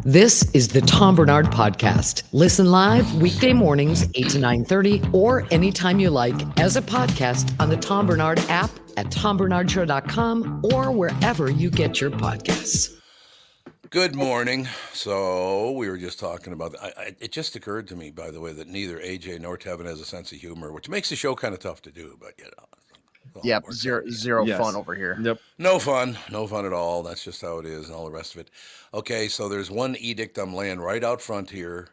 This is the Tom Barnard Podcast. Listen live weekday mornings, 8 to 9:30, or anytime you like as a podcast on the Tom Barnard app at tombarnardshow.com or wherever you get your podcasts. Good morning. So we were just talking about, it just occurred to me, by the way, that neither AJ nor Tevin has a sense of humor, which makes the show kind of tough to do, but you know. Yep, zero fun over here. Yep. No fun at all. That's just how it is and all the rest of it. Okay, so there's one edict I'm laying right out front here.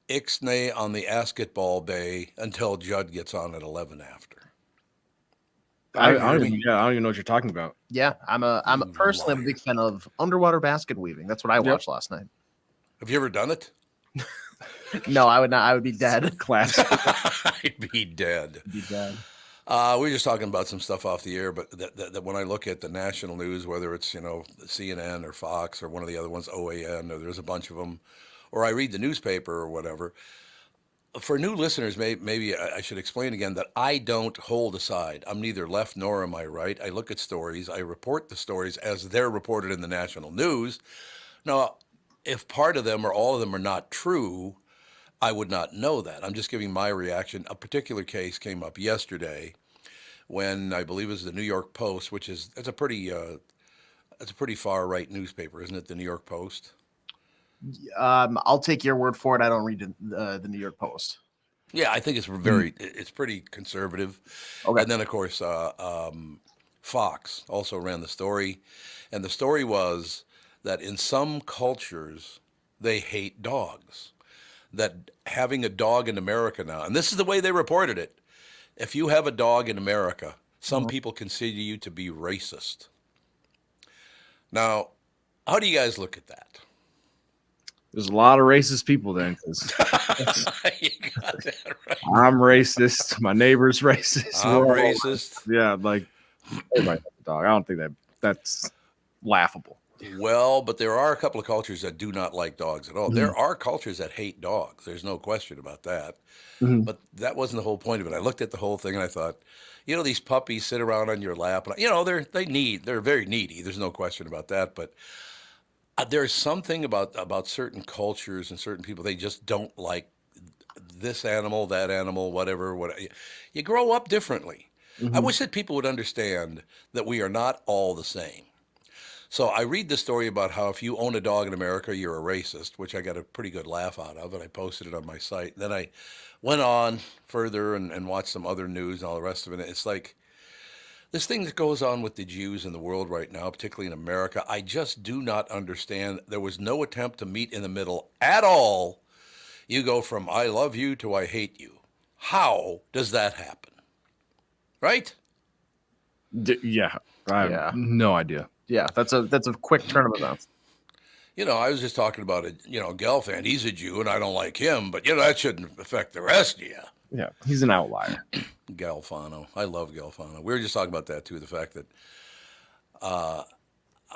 Ixnay on the Basketball Bay until Judd gets on at 11 after. I don't even know what you're talking about. Yeah, I'm personally a big fan of underwater basket weaving. That's what I watched last night. Have you ever done it? No, I would not. I would be dead. Class. I'd be dead. We were just talking about some stuff off the air, but that when I look at the national news, whether it's, CNN or Fox or one of the other ones, OAN, or there's a bunch of them, or I read the newspaper or whatever, for new listeners, maybe I should explain again that I don't hold a side. I'm neither left nor am I right. I look at stories. I report the stories as they're reported in the national news. Now, if part of them or all of them are not true, I would not know that. I'm just giving my reaction. A particular case came up yesterday when I believe it was the New York Post, which is it's a pretty far right newspaper, isn't it? The New York Post. I'll take your word for it. I don't read the New York Post. Yeah, I think it's it's pretty conservative. Okay. And then of course Fox also ran the story, and the story was that in some cultures they hate dogs. That having a dog in America now, and this is the way they reported it, if you have a dog in America, some people consider you to be racist. Now, how do you guys look at that? There's a lot of racist people then. You got that right. I'm racist. My neighbor's racist. I'm racist. Yeah, like everybody has a dog. I don't think that's laughable. Well, but there are a couple of cultures that do not like dogs at all. Mm-hmm. There are cultures that hate dogs. There's no question about that. Mm-hmm. But that wasn't the whole point of it. I looked at the whole thing and I thought, these puppies sit around on your lap. And, they're very needy. There's no question about that. But there's something about certain cultures and certain people. They just don't like this animal, that animal, whatever. You grow up differently. Mm-hmm. I wish that people would understand that we are not all the same. So I read the story about how if you own a dog in America, you're a racist, which I got a pretty good laugh out of, and I posted it on my site. Then I went on further and watched some other news and all the rest of it. It's like this thing that goes on with the Jews in the world right now, particularly in America, I just do not understand. There was no attempt to meet in the middle at all. You go from I love you to I hate you. How does that happen? Right? Yeah. I have no idea. Yeah, that's a quick turn of events. I was just talking about it. Gelfand, he's a Jew, and I don't like him, but that shouldn't affect the rest of you. Yeah, he's an outlier. Galfano, I love Galfano. We were just talking about that too. The fact that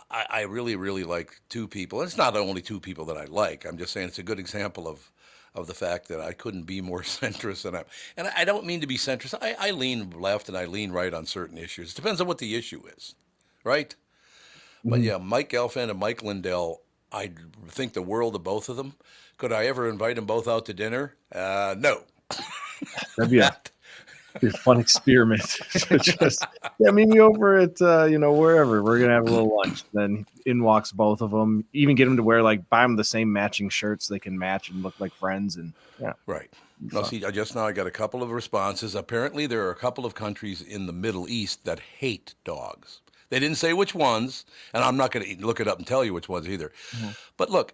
I really, really like two people. And it's not only two people that I like. I'm just saying it's a good example of the fact that I couldn't be more centrist than and I don't mean to be centrist. I lean left and I lean right on certain issues. It depends on what the issue is, right? But yeah, Mike Gelfand and Mike Lindell, I think the world of both of them. Could I ever invite them both out to dinner? No. That'd be a fun experiment. Meet me over at wherever. We're gonna have a little lunch. Then in walks both of them. Even get them to wear buy them the same matching shirts so they can match and look like friends. And right. Now, see, I got a couple of responses. Apparently, there are a couple of countries in the Middle East that hate dogs. They didn't say which ones, and I'm not going to look it up and tell you which ones either. Mm-hmm. But look,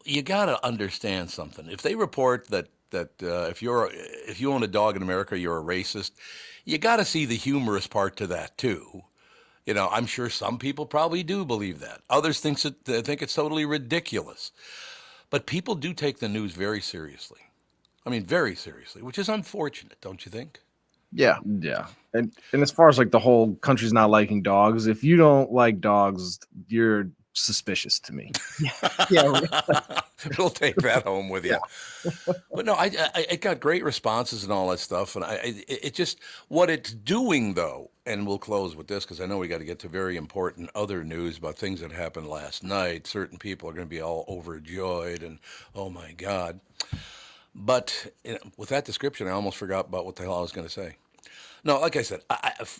you got to understand something. If they report that if you own a dog in America, you're a racist, you got to see the humorous part to that too. I'm sure some people probably do believe that. Others think it's totally ridiculous. But people do take the news very seriously. I mean, very seriously, which is unfortunate, don't you think? Yeah. And as far as the whole country's not liking dogs, if you don't like dogs, you're suspicious to me. Yeah. We'll take that home with you. Yeah. But no, I got great responses and all that stuff, and it just what it's doing though and we'll close with this because I know we got to get to very important other news about things that happened last night. Certain people are going to be all overjoyed and, oh my God. But with that description, I almost forgot about what the hell I was going to say. No, like I said,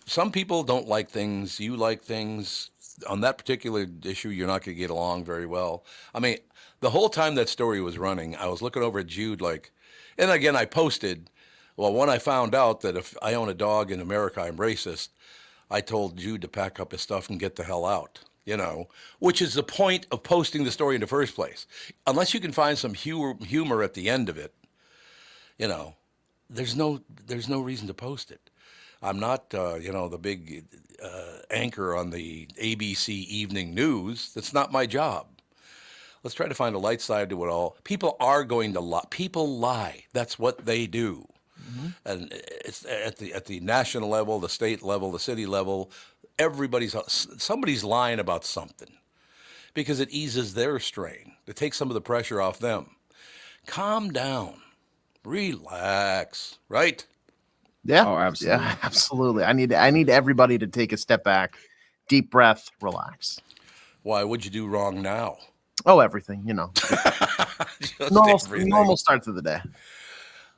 some people don't like things. You like things. On that particular issue, you're not going to get along very well. I mean, the whole time that story was running, I was looking over at Judd and again, I posted, well, when I found out that if I own a dog in America, I'm racist, I told Judd to pack up his stuff and get the hell out, which is the point of posting the story in the first place. Unless you can find some humor at the end of it, there's no reason to post it. I'm not, the big anchor on the ABC Evening News. That's not my job. Let's try to find a light side to it all. People are going to lie. People lie. That's what they do. Mm-hmm. And it's at the national level, the state level, the city level. Somebody's lying about something because it eases their strain. It takes some of the pressure off them. Calm down. Relax. Right? Yeah. Oh, absolutely. Yeah, absolutely. I need everybody to take a step back, deep breath, relax. Why would you do wrong now? Oh, everything, normal start to the day.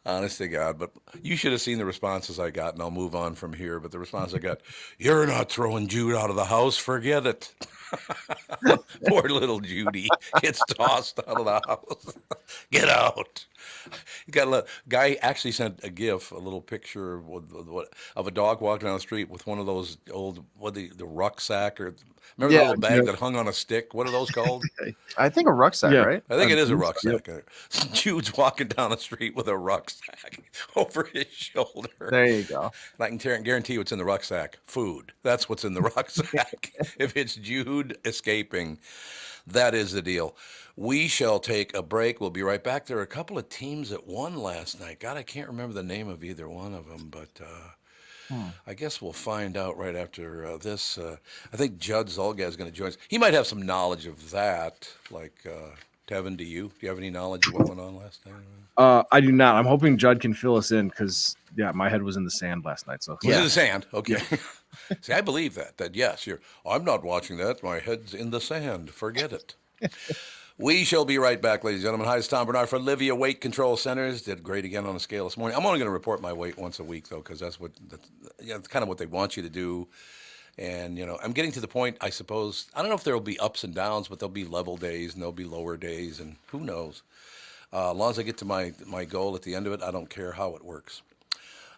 Honest to God, but you should have seen the responses I got, and I'll move on from here. But the response I got, you're not throwing Judd out of the house. Forget it. Poor little Judy gets tossed out of the house. Get out. You got a guy actually sent a GIF, a little picture of a dog walking down the street with one of those old, the rucksack or remember the little bag that hung on a stick? What are those called? I think a rucksack, right? I think it is a rucksack. Jude's walking down the street with a rucksack over his shoulder. There you go. And I can guarantee you what's in the rucksack. Food. That's what's in the rucksack. If it's Judd escaping, that is the deal. We shall take a break. We'll be right back. There are a couple of teams that won last night. God, I can't remember the name of either one of them, but I guess we'll find out right after this. I think Judd Zulgad is going to join us. He might have some knowledge of that. Like, Tevin, do you have any knowledge of what went on last night? I do not. I'm hoping Judd can fill us in because, my head was in the sand last night. So was in the sand? Okay. Yeah. See, I believe that yes, I'm not watching that. My head's in the sand. Forget it. We shall be right back, ladies and gentlemen. Hi, it's Tom Barnard for Livia Weight Control Centers. Did great again on the scale this morning. I'm only going to report my weight once a week, though, because that's it's kind of what they want you to do. And, I'm getting to the point, I suppose, I don't know if there will be ups and downs, but there'll be level days and there'll be lower days, and who knows. As long as I get to my goal at the end of it, I don't care how it works.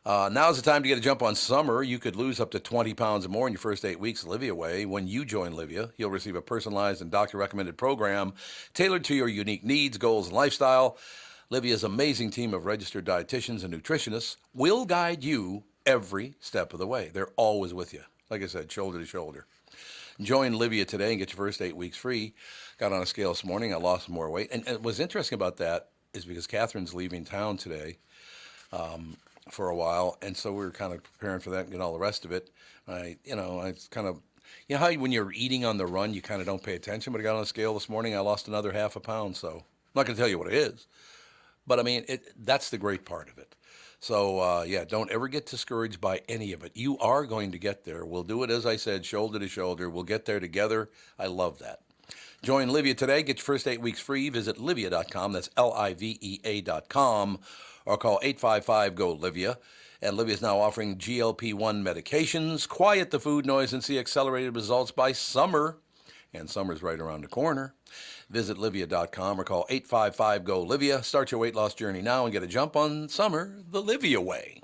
Now's the time to get a jump on summer. You could lose up to 20 pounds or more in your first 8 weeks Livia Way. When you join Livia, you'll receive a personalized and doctor-recommended program tailored to your unique needs, goals, and lifestyle. Livia's amazing team of registered dietitians and nutritionists will guide you every step of the way. They're always with you. Like I said, shoulder to shoulder. Join Livia today and get your first 8 weeks free. Got on a scale this morning. I lost some more weight. And what's interesting about that is because Catherine's leaving town today. For a while, and so we were kind of preparing for that and getting all the rest of it. It's kind of, how when you're eating on the run, you kind of don't pay attention, but I got on a scale this morning, I lost another half a pound, so I'm not going to tell you what it is, but I mean, that's the great part of it. So, don't ever get discouraged by any of it. You are going to get there. We'll do it, as I said, shoulder to shoulder. We'll get there together. I love that. Join Livia today. Get your first 8 weeks free. Visit Livia.com. That's LIVEA.com. Or call 855-GO-LIVIA. And Livia is now offering GLP-1 medications. Quiet the food noise and see accelerated results by summer. And summer's right around the corner. Visit Livia.com or call 855-GO-LIVIA. Start your weight loss journey now and get a jump on summer the Livia way.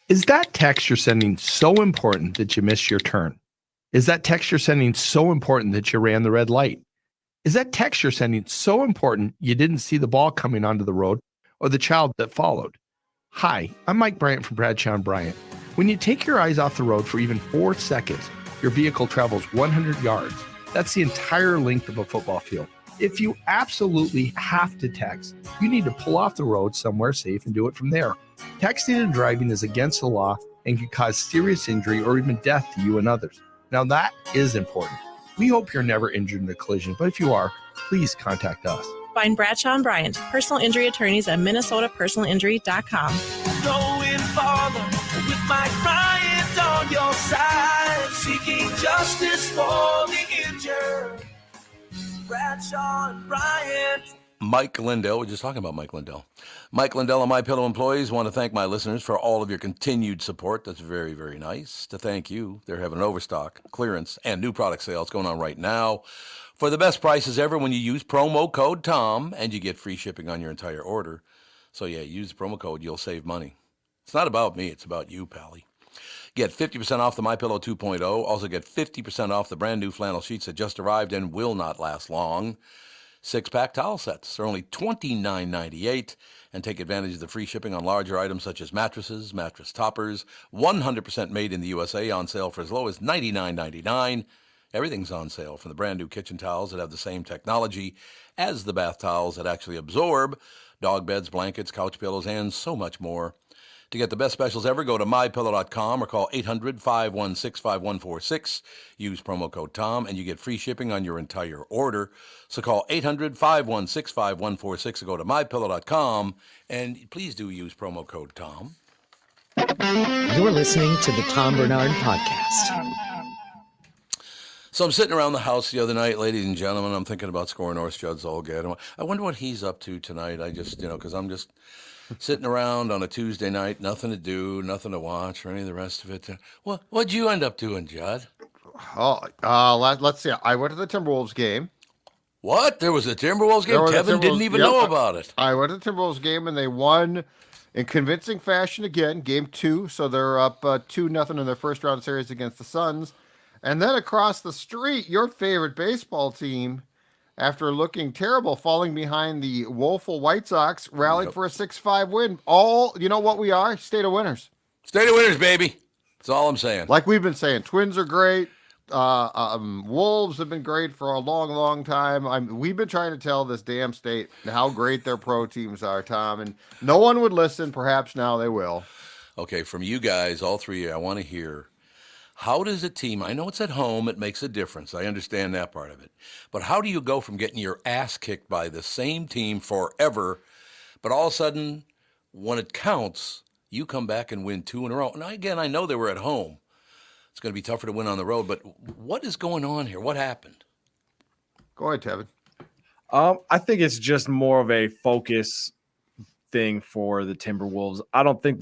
Is that text you're sending so important that you missed your turn? Is that text you're sending so important that you ran the red light? Is that text you're sending so important you didn't see the ball coming onto the road or the child that followed? Hi, I'm Mike Bryant from Bradshaw & Bryant. When you take your eyes off the road for even 4 seconds, your vehicle travels 100 yards. That's the entire length of a football field. If you absolutely have to text, you need to pull off the road somewhere safe and do it from there. Texting and driving is against the law and can cause serious injury or even death to you and others. Now that is important. We hope you're never injured in a collision, but if you are, please contact us. Find Bradshaw and Bryant, personal injury attorneys at minnesotapersonalinjury.com. Going farther with Mike Bryant on your side, seeking justice for the injured. Bradshaw and Bryant. Mike Lindell, we're just talking about Mike Lindell. Mike Lindell and MyPillow employees want to thank my listeners for all of your continued support. That's very, very nice. To thank you, they're having an overstock, clearance, and new product sales going on right now for the best prices ever when you use promo code TOM, and you get free shipping on your entire order. So yeah, use the promo code, you'll save money. It's not about me, it's about you, Pally. Get 50% off the MyPillow 2.0. Also get 50% off the brand new flannel sheets that just arrived and will not last long. 6-pack towel sets are only $29.98, and take advantage of the free shipping on larger items such as mattresses, mattress toppers, 100% made in the USA, on sale for as low as $99.99. Everything's on sale, from the brand new kitchen towels that have the same technology as the bath towels that actually absorb, dog beds, blankets, couch pillows, and so much more. To get the best specials ever, go to mypillow.com or call 800-516-5146. Use promo code TOM, and you get free shipping on your entire order. So call 800-516-5146 or go to mypillow.com, and please do use promo code TOM. You're listening to the Tom Barnard Podcast. So I'm sitting around the house the other night, ladies and gentlemen. I'm thinking about SKOR North Judd Zulgad. I wonder what he's up to tonight. I just, because I'm just sitting around on a Tuesday night, nothing to do, nothing to watch, or any of the rest of it. What'd you end up doing, Judd? Let's see. I went to the Timberwolves game. What? There was a Timberwolves game? Kevin didn't even know about it. I went to the Timberwolves game, and they won in convincing fashion again, game 2. So they're up 2-0 in their first round series against the Suns. And then across the street, your favorite baseball team, after looking terrible, falling behind the woeful White Sox, rallied for a 6-5 win. You know what we are? State of winners. State of winners, baby. That's all I'm saying. Like we've been saying, Twins are great. Wolves have been great for a long, long time. We've been trying to tell this damn state how great their pro teams are, Tom, and no one would listen. Perhaps now they will. Okay, from you guys, all three of you, I want to hear, how does a team, I know it's at home, it makes a difference. I understand that part of it. But how do you go from getting your ass kicked by the same team forever, but all of a sudden, when it counts, you come back and win 2 in a row? Now, again, I know they were at home. It's going to be tougher to win on the road, but what is going on here? What happened? Go ahead, Tevin. I think it's just more of a focus thing for the Timberwolves. I don't think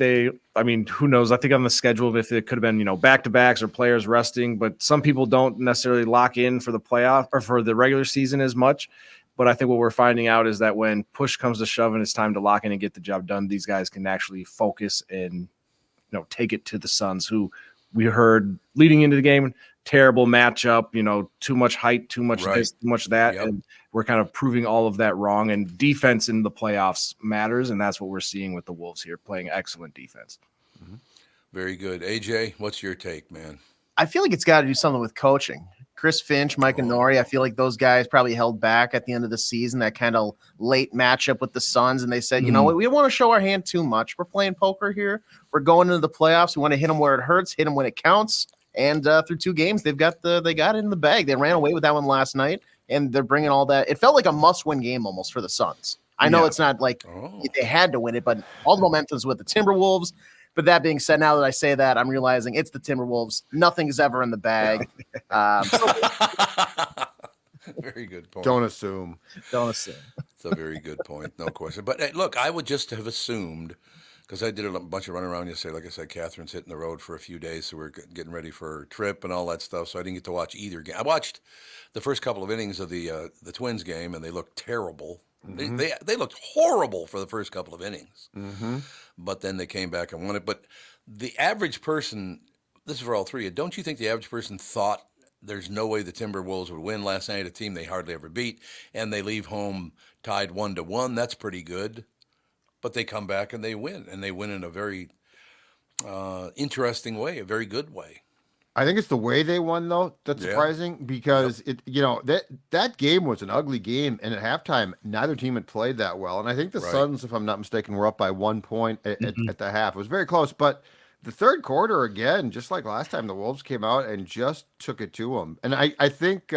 who knows? I think on the schedule, if it could have been, back-to-backs or players resting, but some people don't necessarily lock in for the playoff or for the regular season as much. But I think what we're finding out is that when push comes to shove and it's time to lock in and get the job done, these guys can actually focus and, take it to the Suns, who we heard leading into the game, terrible matchup, too much height, too much this, too much that. Yep. And we're kind of proving all of that wrong. And defense in the playoffs matters. And that's what we're seeing with the Wolves here, playing excellent defense. Mm-hmm. Very good. AJ, what's your take, man? I feel like it's got to do something with coaching. Chris Finch, Mike Nori, I feel like those guys probably held back at the end of the season, that kind of late matchup with the Suns. And they said, you know what, we don't want to show our hand too much. We're playing poker here. We're going into the playoffs. We want to hit them where it hurts, hit them when it counts. And through 2 games, they got it in the bag. They ran away with that one last night, and they're bringing all that. It felt like a must-win game almost for the Suns. I know it's not like they had to win it, but all the momentum's with the Timberwolves. But that being said, now that I say that, I'm realizing it's the Timberwolves. Nothing's ever in the bag. Very good point. Don't assume. It's a very good point. No question. But hey, look, I would just have assumed, because I did a bunch of running around yesterday. Like I said, Catherine's hitting the road for a few days, so we're getting ready for her trip and all that stuff. So I didn't get to watch either game. I watched the first couple of innings of the Twins game, and they looked terrible. Mm-hmm. They looked horrible for the first couple of innings. Mm-hmm. But then they came back and won it. But the average person, this is for all three, don't you think the average person thought there's no way the Timberwolves would win last night, a team they hardly ever beat, and they leave home tied 1-1? That's pretty good. But they come back and they win in a very interesting way, a very good way. I think it's the way they won, though, that's surprising, because that game was an ugly game, and at halftime, neither team had played that well. And I think the Suns, if I'm not mistaken, were up by 1 point at the half. It was very close, but the third quarter, again, just like last time, the Wolves came out and just took it to them. And I think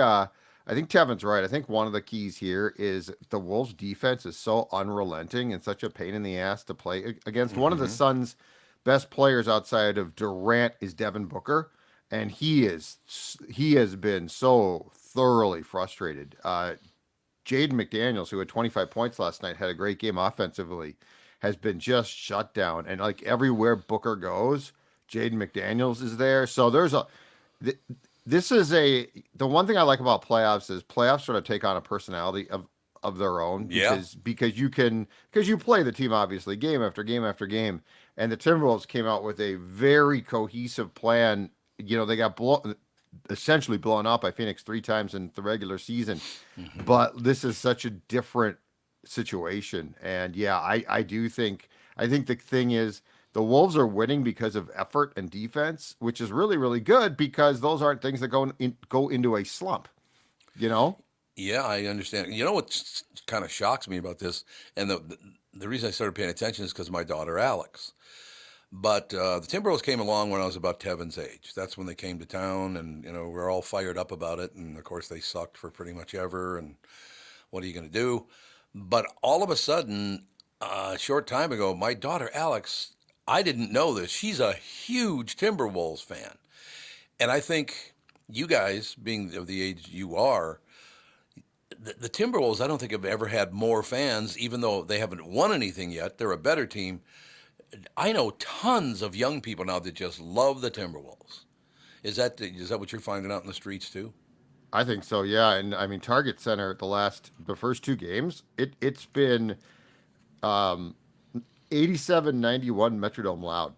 I think Tevin's right. I think one of the keys here is the Wolves defense is so unrelenting and such a pain in the ass to play against. One of the Suns' best players outside of Durant is Devin Booker, and he has been so thoroughly frustrated. Jaden McDaniels, who had 25 points last night, had a great game offensively, has been just shut down. And like everywhere Booker goes, Jaden McDaniels is there. So there's the one thing I like about playoffs is playoffs sort of take on a personality of their own. Because you play the team obviously game after game after game. And the Timberwolves came out with a very cohesive plan. You know, they got essentially blown out by Phoenix 3 times in the regular season. But this is such a different situation. And yeah, I think the thing is the Wolves are winning because of effort and defense, which is really, really good because those aren't things that go into a slump, you know? Yeah, I understand. You know what kind of shocks me about this, and the reason I started paying attention is because of my daughter, Alex. But the Timberwolves came along when I was about Tevin's age. That's when they came to town, and we're all fired up about it. And of course, they sucked for pretty much ever. And what are you going to do? But all of a sudden, a short time ago, my daughter Alex, I didn't know this. She's a huge Timberwolves fan, and I think you guys, being of the age you are, the Timberwolves, I don't think have ever had more fans, even though they haven't won anything yet. They're a better team. I know tons of young people now that just love the Timberwolves. Is that what you're finding out in the streets too? I think so, yeah. And I mean, Target Center, the first 2 games, it's been 87-91 Metrodome loud.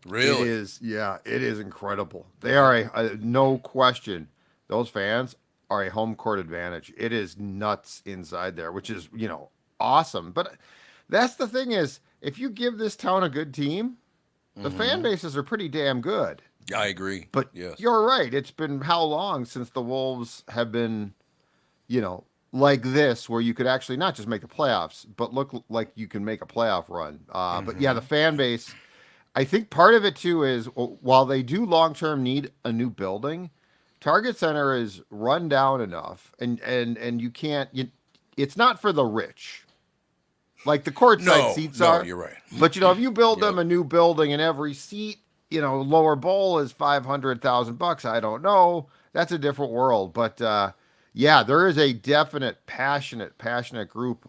Really? It is incredible. They are no question. Those fans are a home court advantage. It is nuts inside there, which is, awesome. But that's the thing is, if you give this town a good team, the fan bases are pretty damn good. I agree. But yes, you're right. It's been how long since the Wolves have been, like this, where you could actually not just make the playoffs, but look like you can make a playoff run. But yeah, the fan base, I think part of it too is while they do long-term need a new building, Target Center is run down enough and you can't, it's not for the rich. Like the courtside seats are. You're right. But if you build them a new building and every seat, lower bowl is $500,000, I don't know. That's a different world. But yeah, there is a definite passionate group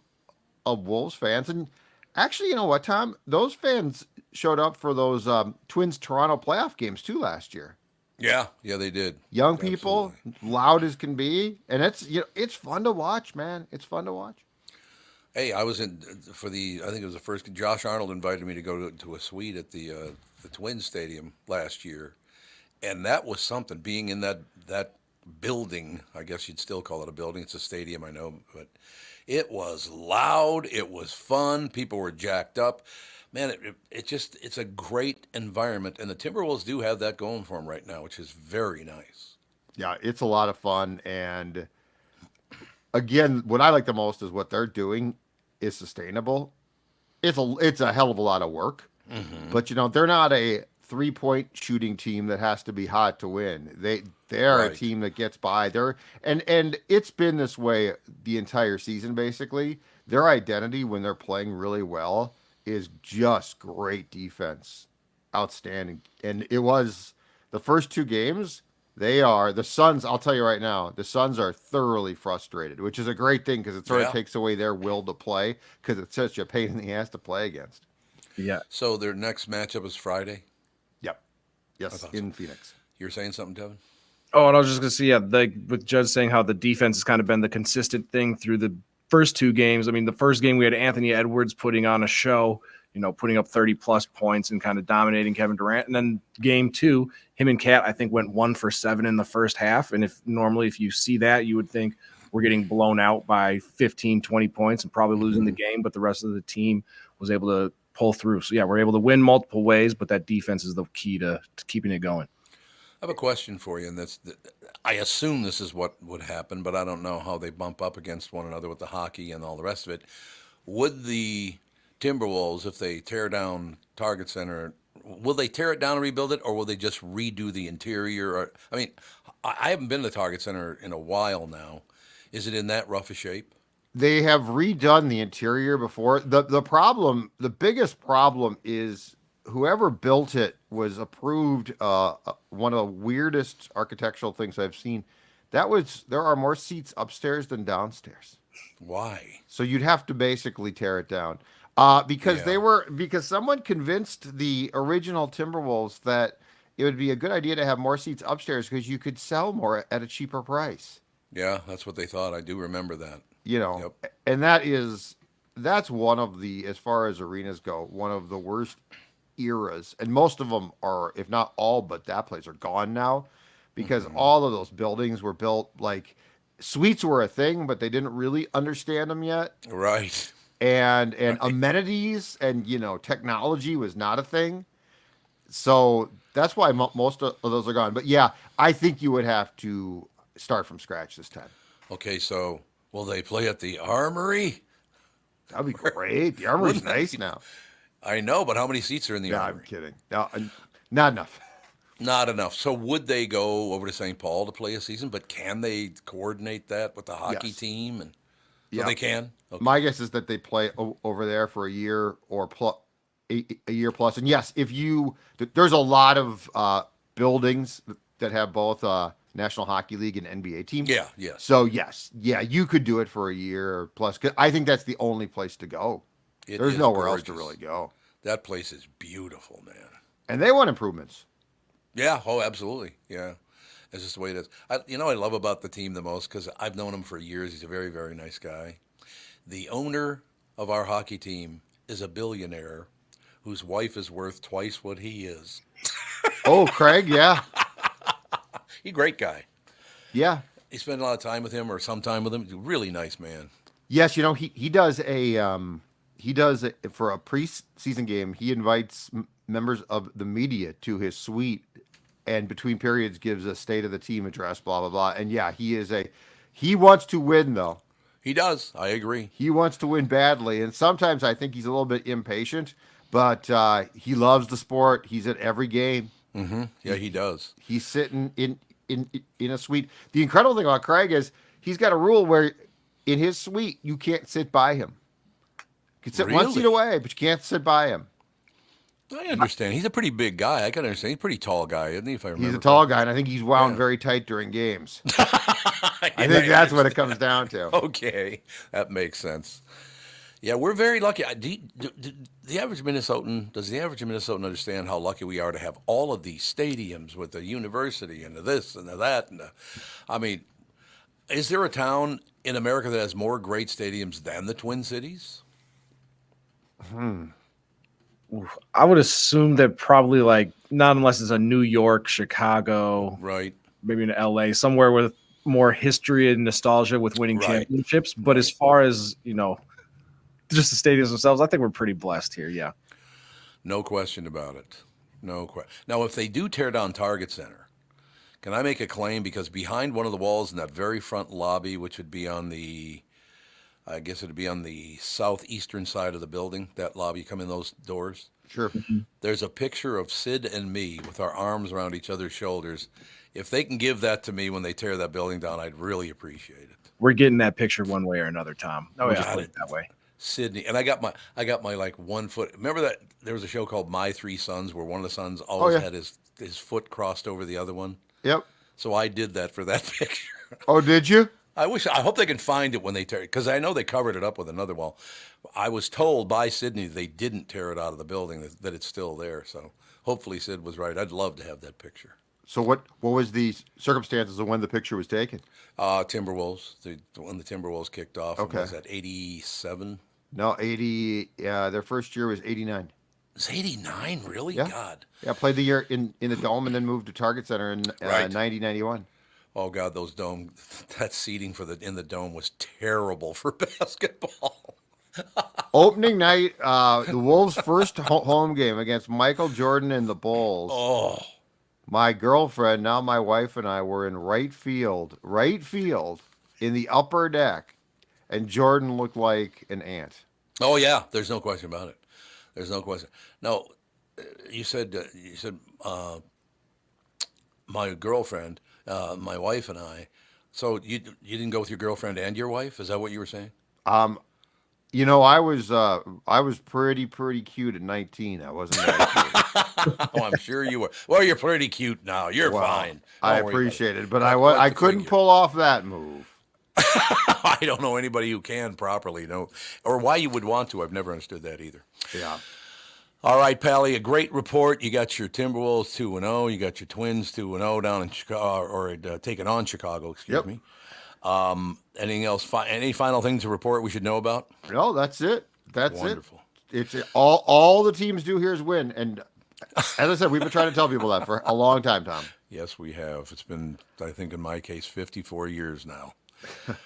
of Wolves fans. And actually, you know what, Tom? Those fans showed up for those Twins Toronto playoff games too last year. Yeah, they did. Young people, loud as can be, and it's fun to watch, man. It's fun to watch. Hey, I was in for I think it was the first. Josh Arnold invited me to go to a suite at the Twins Stadium last year, and that was something. Being in that building, I guess you'd still call it a building. It's a stadium, I know, but it was loud. It was fun. People were jacked up. Man, it's a great environment, and the Timberwolves do have that going for them right now, which is very nice. Yeah, it's a lot of fun, and again, what I like the most is what they're doing is sustainable. It's a hell of a lot of work, but they're not a 3-point shooting team that has to be hot to win. They're a team that gets by. And it's been this way the entire season basically. Their identity when they're playing really well is just great defense, outstanding. And it was the first 2 games. The Suns, I'll tell you right now, the Suns are thoroughly frustrated, which is a great thing because it sort of takes away their will to play because it's such a pain in the ass to play against. Yeah. So their next matchup is Friday? Yep. Yes, in Phoenix. You're saying something, Devin? Oh, and I was just going to say, with Judd saying how the defense has kind of been the consistent thing through the first 2 games. I mean, the first game we had Anthony Edwards putting on a show, putting up 30-plus points and kind of dominating Kevin Durant. And then game 2, him and Kat, I think, went 1 for 7 in the first half. And if you see that, you would think we're getting blown out by 15, 20 points and probably losing the game. But the rest of the team was able to pull through. So, yeah, we're able to win multiple ways, but that defense is the key to keeping it going. I have a question for you, and I assume this is what would happen, but I don't know how they bump up against one another with the hockey and all the rest of it. Would the Timberwolves, if they tear down Target Center, will they tear it down and rebuild it, or will they just redo the interior? I haven't been to Target Center in a while now. Is it in that rough a shape? They have redone the interior before. The biggest problem is whoever built it was approved one of the weirdest architectural things I've seen. There are more seats upstairs than downstairs. Why? So you'd have to basically tear it down. Because someone convinced the original Timberwolves that it would be a good idea to have more seats upstairs because you could sell more at a cheaper price. Yeah, that's what they thought. I do remember that. Yep. And that's one of the, as far as arenas go, one of the worst eras. And most of them are, if not all, but that place are gone now because all of those buildings were built like suites were a thing, but they didn't really understand them yet. Right. And amenities and, technology was not a thing. So that's why most of those are gone. But yeah, I think you would have to start from scratch this time. Okay, so will they play at the Armory? That'd be great. The Armory's nice now. I know, but how many seats are in the Yeah, Armory? I'm kidding. No, not enough. Not enough. So would they go over to St. Paul to play a season? But can they coordinate that with the hockey team? And so they can? Okay. My guess is that they play over there for a year or a year plus. And yes, there's a lot of buildings that have both National Hockey League and NBA teams. Yeah, yes. So yes, you could do it for a year plus. 'Cause I think that's the only place to go. There's nowhere else to really go. That place is beautiful, man. And they want improvements. Yeah. Oh, absolutely. Yeah. That's just the way it is. I love about the team the most because I've known him for years. He's a very, very nice guy. The owner of our hockey team is a billionaire whose wife is worth twice what he is. Oh, Craig, yeah. He's a great guy. Yeah. He spent a lot of time with him or some time with him. He's a really nice man. Yes, he does for a preseason game. He invites members of the media to his suite, and between periods gives a state of the team address. Blah blah blah. And yeah, he wants to win though. He does. I agree. He wants to win badly, and sometimes I think he's a little bit impatient. But he loves the sport. He's at every game. Mm-hmm. Yeah, he does. He's sitting in a suite. The incredible thing about Craig is he's got a rule where in his suite you can't sit by him. You can sit one seat away, but you can't sit by him. I understand. He's a pretty big guy. I can understand. He's a pretty tall guy, isn't he? If I remember. He's a tall guy, and I think he's wound very tight during games. I think that's what it comes down to. Okay, that makes sense. Yeah, we're very lucky. Does the average Minnesotan understand how lucky we are to have all of these stadiums with the university and the this and the that? I mean, is there a town in America that has more great stadiums than the Twin Cities? I would assume that probably not unless it's a New York, Chicago, right? Maybe in LA, somewhere with more history and nostalgia with winning championships. But as far as just the stadiums themselves, I think we're pretty blessed here. Yeah, no question about it. No question. Now, if they do tear down Target Center, can I make a claim? Because behind one of the walls in that very front lobby, which would be on the southeastern side of the building, that lobby, come in those doors. Sure. There's a picture of Sid and me with our arms around each other's shoulders. If they can give that to me when they tear that building down, I'd really appreciate it. We're getting that picture one way or another, Tom. Oh, yeah, put it that way. Sydney, and I got my 1 foot. Remember that there was a show called My Three Sons where one of the sons always had his foot crossed over the other one. Yep. So I did that for that picture. Oh, did you? I hope they can find it when they tear it, because I know they covered it up with another wall. I was told by Sydney they didn't tear it out of the building, that it's still there. So hopefully Sid was right. I'd love to have that picture. So what was the circumstances of when the picture was taken? Timberwolves. When the Timberwolves kicked off. Okay. Was that 87? No, 80. Yeah, their first year was 89. It's 89, really? Yeah. God. Yeah, played the year in the Dome and then moved to Target Center in 90-91. Oh God, that seating in the Dome was terrible for basketball. Opening night, the Wolves' first home game against Michael Jordan and the Bulls. Oh. My girlfriend, now my wife, and I were in right field in the upper deck, and Jordan looked like an ant. Oh yeah, there's no question about it. There's no question. No, you said my girlfriend. my wife and I. So you didn't go with your girlfriend and your wife? Is that what you were saying? You know, I was pretty cute at 19. I wasn't that cute. Oh, I'm sure you were. Well, you're pretty cute now. You're fine. I Don't worry about appreciate it, but Not I quite the couldn't figure. pull off that move. I don't know anybody who can properly, no, or why you would want to. I've never understood that either. Yeah. All right, Pally, a great report. You got your Timberwolves 2-0. You got your Twins 2-0 down in Chicago, or taking on Chicago. Excuse me. Anything else? Any final things to report we should know about? No, that's it. That's Wonderful. It's all the teams do here is win, and as I said, we've been trying to tell people that for a long time, Tom. Yes, we have. It's been, I think, in my case, 54 years now.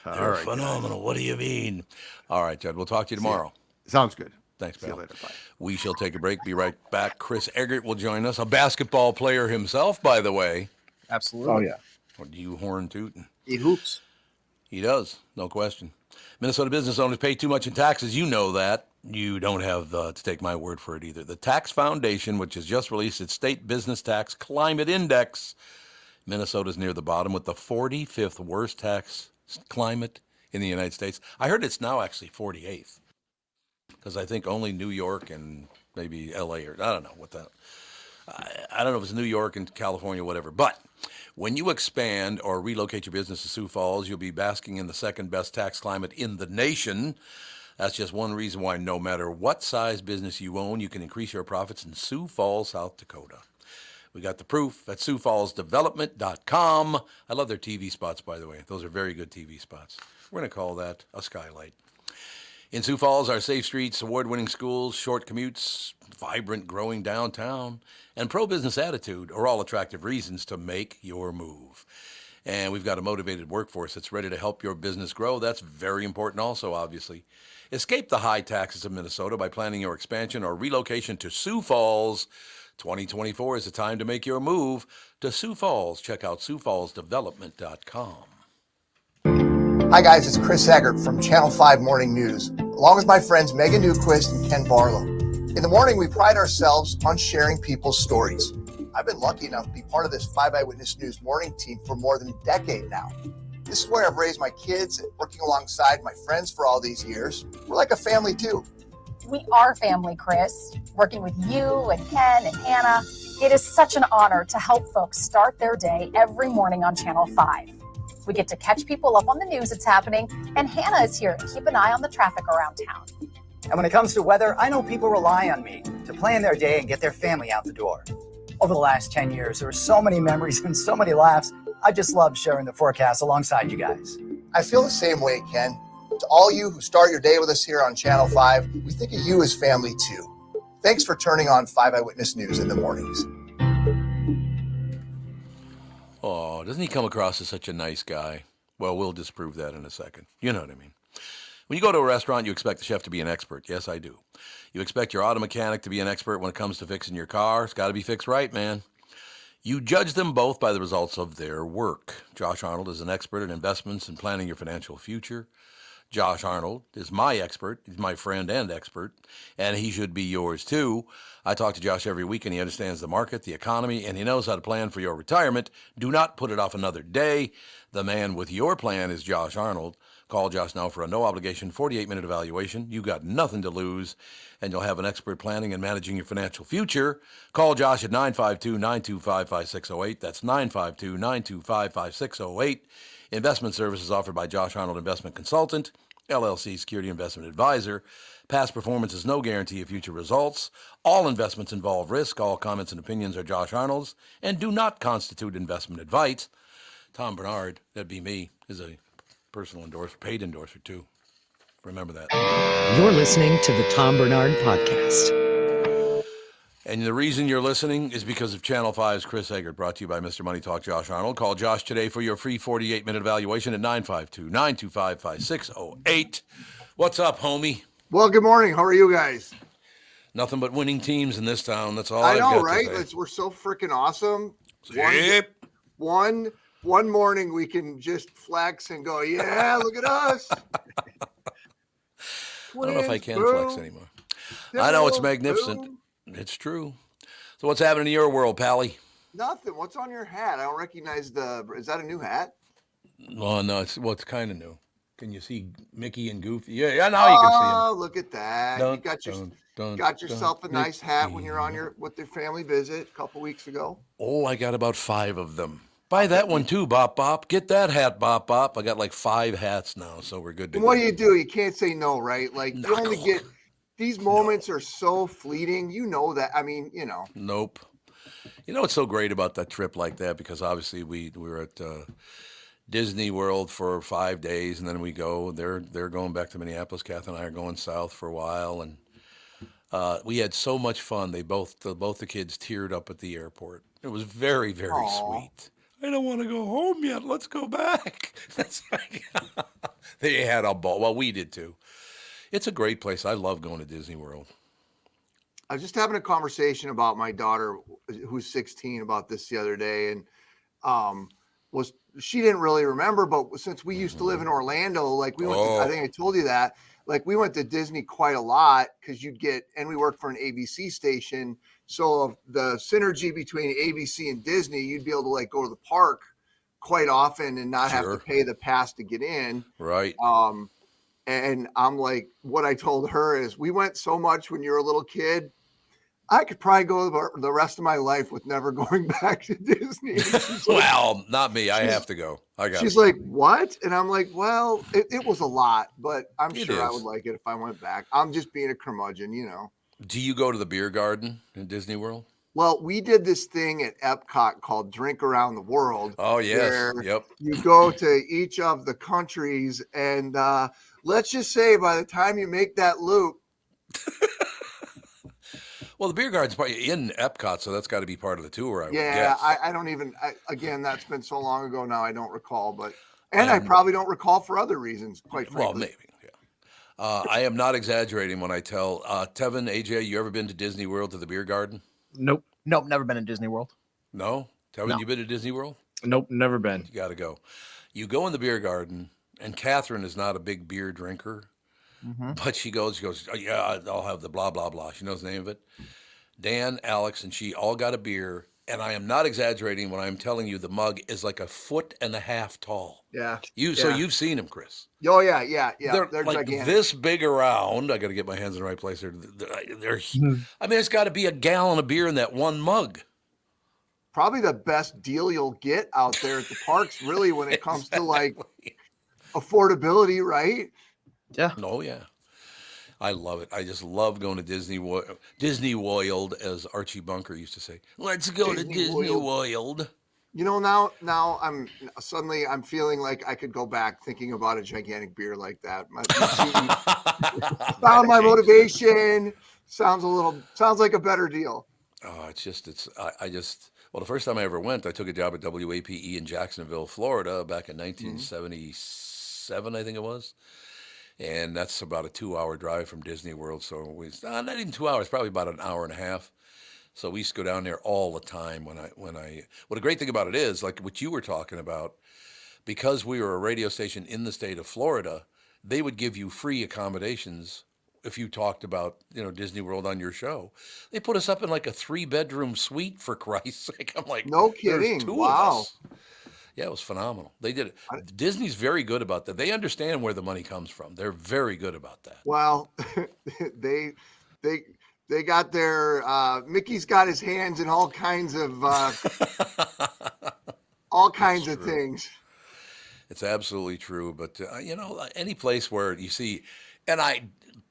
All They're right, phenomenal. guys. What do you mean? All right, Judd. We'll talk to you tomorrow. Sounds good. Thanks, See you pal. later. Bye. We shall take a break. Be right back. Chris Egert will join us, a basketball player himself, by the way. Absolutely. Oh yeah. Or do you horn tootin'? He hoops. He does, no question. Minnesota business owners pay too much in taxes. You know that. You don't have to take my word for it either. The Tax Foundation, which has just released its state business tax climate index, Minnesota's near the bottom with the 45th worst tax climate in the United States. I heard it's now actually 48th because I think only New York and maybe L.A. or I don't know what that. I don't know if it's New York and California, whatever. But when you expand or relocate your business to Sioux Falls, you'll be basking in the second best tax climate in the nation. That's just one reason why no matter what size business you own, you can increase your profits in Sioux Falls, South Dakota. We got the proof at SiouxFallsDevelopment.com. I love their TV spots, by the way. Those are very good TV spots. We're going to call that a skylight. In Sioux Falls, our safe streets, award-winning schools, short commutes, vibrant, growing downtown, and pro-business attitude are all attractive reasons to make your move. And we've got a motivated workforce that's ready to help your business grow. That's very important also, obviously. Escape the high taxes of Minnesota by planning your expansion or relocation to Sioux Falls. 2024 is the time to make your move to Sioux Falls. Check out SiouxFallsDevelopment.com. Hi guys, it's Chris Egert from Channel 5 Morning News, along with my friends Megan Newquist and Ken Barlow. In the morning, we pride ourselves on sharing people's stories. I've been lucky enough to be part of this 5 Eyewitness News morning team for more than a decade now. This is where I've raised my kids and working alongside my friends for all these years. We're like a family too. We are family, Chris. Working with you and Ken and Hannah, it is such an honor to help folks start their day every morning on Channel 5. We get to catch people up on the news that's happening, and Hannah is here to keep an eye on the traffic around town. And when it comes to weather, I know people rely on me to plan their day and get their family out the door. Over the last 10 years, there were so many memories and so many laughs. I just love sharing the forecast alongside you guys. I feel the same way, Ken. To all you who start your day with us here on Channel 5, we think of you as family too. Thanks for turning on 5 Eyewitness News in the mornings. Oh, doesn't he come across as such a nice guy? Well, we'll disprove that in a second. You know what I mean. When you go to a restaurant, you expect the chef to be an expert. Yes, I do. You expect your auto mechanic to be an expert when it comes to fixing your car. It's got to be fixed right, man. You judge them both by the results of their work. Josh Arnold is an expert in investments and planning your financial future. Josh Arnold is my expert. He's my friend and expert, and he should be yours too. I talk to Josh every week, and he understands the market, the economy, and he knows how to plan for your retirement. Do not put it off another day. The man with your plan is Josh Arnold. Call Josh now for a no-obligation 48-minute evaluation. You got nothing to lose, and you'll have an expert planning and managing your financial future. Call Josh at 952-925-5608. That's 952-925-5608. Investment services offered by Josh Arnold Investment Consultant, LLC Security Investment Advisor. Past performance is no guarantee of future results. All investments involve risk. All comments and opinions are Josh Arnold's and do not constitute investment advice. Tom Barnard, that'd be me, is a personal endorser, paid endorser too. Remember that. You're listening to the Tom Barnard Podcast. And the reason you're listening is because of Channel 5's Chris Egert, brought to you by Mr. Money Talk Josh Arnold. Call Josh today for your free 48-minute evaluation at 952-925-5608. What's up, homie? Well, good morning. How are you guys? Nothing but winning teams in this town. That's all I I've know, got right? to say. We're so freaking awesome. Yep. One morning we can just flex and go, yeah, look at us. I don't know if I can Boom. flex anymore. I know it's magnificent. Boom. It's true. So what's happening in your world, Pally? Nothing. What's on your hat? I don't recognize is that a new hat? Oh, no, it's kind of new. Can you see Mickey and Goofy? Yeah, now you can see them. Oh, look at that. You got yourself a nice hat when you're on with your family visit a couple weeks ago. Oh, I got about 5 of them. Buy that one too, Bop Bop. Get that hat, Bop Bop. I got like 5 hats now, so we're good to and go. what do? You can't say no, right? Like you only get these moments are so fleeting. You know that. I mean, Nope. You know what's so great about that trip like that? Because obviously we were at Disney World for 5 days, and then we go. They're going back to Minneapolis. Kath and I are going south for a while, and we had so much fun. Both the kids teared up at the airport. It was very, very sweet. I don't want to go home yet. Let's go back. They had a ball. Well, we did too. It's a great place. I love going to Disney World. I was just having a conversation about my daughter, who's 16, about this the other day, and she didn't really remember, but since we used to live in Orlando, like we went to, I think I told you that, like we went to Disney quite a lot because and we worked for an ABC station. So the synergy between ABC and Disney, you'd be able to like go to the park quite often and not have to pay the pass to get in. Right. And I'm like, what I told her is we went so much when you were a little kid. I could probably go the rest of my life with never going back to Disney. Well, not me. I have to go. She's like, what? And I'm like, well, it was a lot, but I'm sure I would like it if I went back. I'm just being a curmudgeon, Do you go to the beer garden in Disney World? Well, we did this thing at Epcot called Drink Around the World. Oh, yes. Yep. You go to each of the countries, and let's just say by the time you make that loop. Well, the beer garden's in Epcot, so that's got to be part of the tour, I would guess. Yeah, I don't even, again, that's been so long ago now, I don't recall. I probably don't recall for other reasons, quite frankly. Well, maybe, yeah. I am not exaggerating when I tell, Tevin, AJ, you ever been to Disney World to the beer garden? Nope, never been in Disney World. No? Tevin, you been to Disney World? Nope, never been. You got to go. You go in the beer garden, and Catherine is not a big beer drinker. Mm-hmm. But she goes, oh, yeah, I'll have the blah, blah, blah. She knows the name of it. Dan, Alex, and she all got a beer. And I am not exaggerating when I'm telling you the mug is like 1.5 feet tall. Yeah. So you've seen them, Chris. Oh, yeah. They're like gigantic. This big around. I got to get my hands in the right place. They're I mean, there's got to be a gallon of beer in that one mug. Probably the best deal you'll get out there at the parks, really, when it comes to like affordability, right? Yeah. Oh, yeah. I love it. I just love going to Disney World, as Archie Bunker used to say. Let's go to Disney World. Now I'm feeling like I could go back thinking about a gigantic beer like that. Found my motivation. Sounds like a better deal. Oh, well, the first time I ever went, I took a job at WAPE in Jacksonville, Florida, back in 1977, I think it was. And that's about a 2-hour drive from Disney World. So not even 2 hours, probably about an hour and a half. So we used to go down there all the time well, the great thing about it is, like what you were talking about, because we were a radio station in the state of Florida, they would give you free accommodations if you talked about, Disney World on your show. They put us up in like a 3-bedroom suite, for Christ's sake. I'm like, no kidding. There's 2 of us. Yeah, it was phenomenal. They did it. Disney's very good about that. They understand where the money comes from. They're very good about that. Well, they got their Mickey's got his hands in all kinds of things. It's absolutely true. But any place where you see, and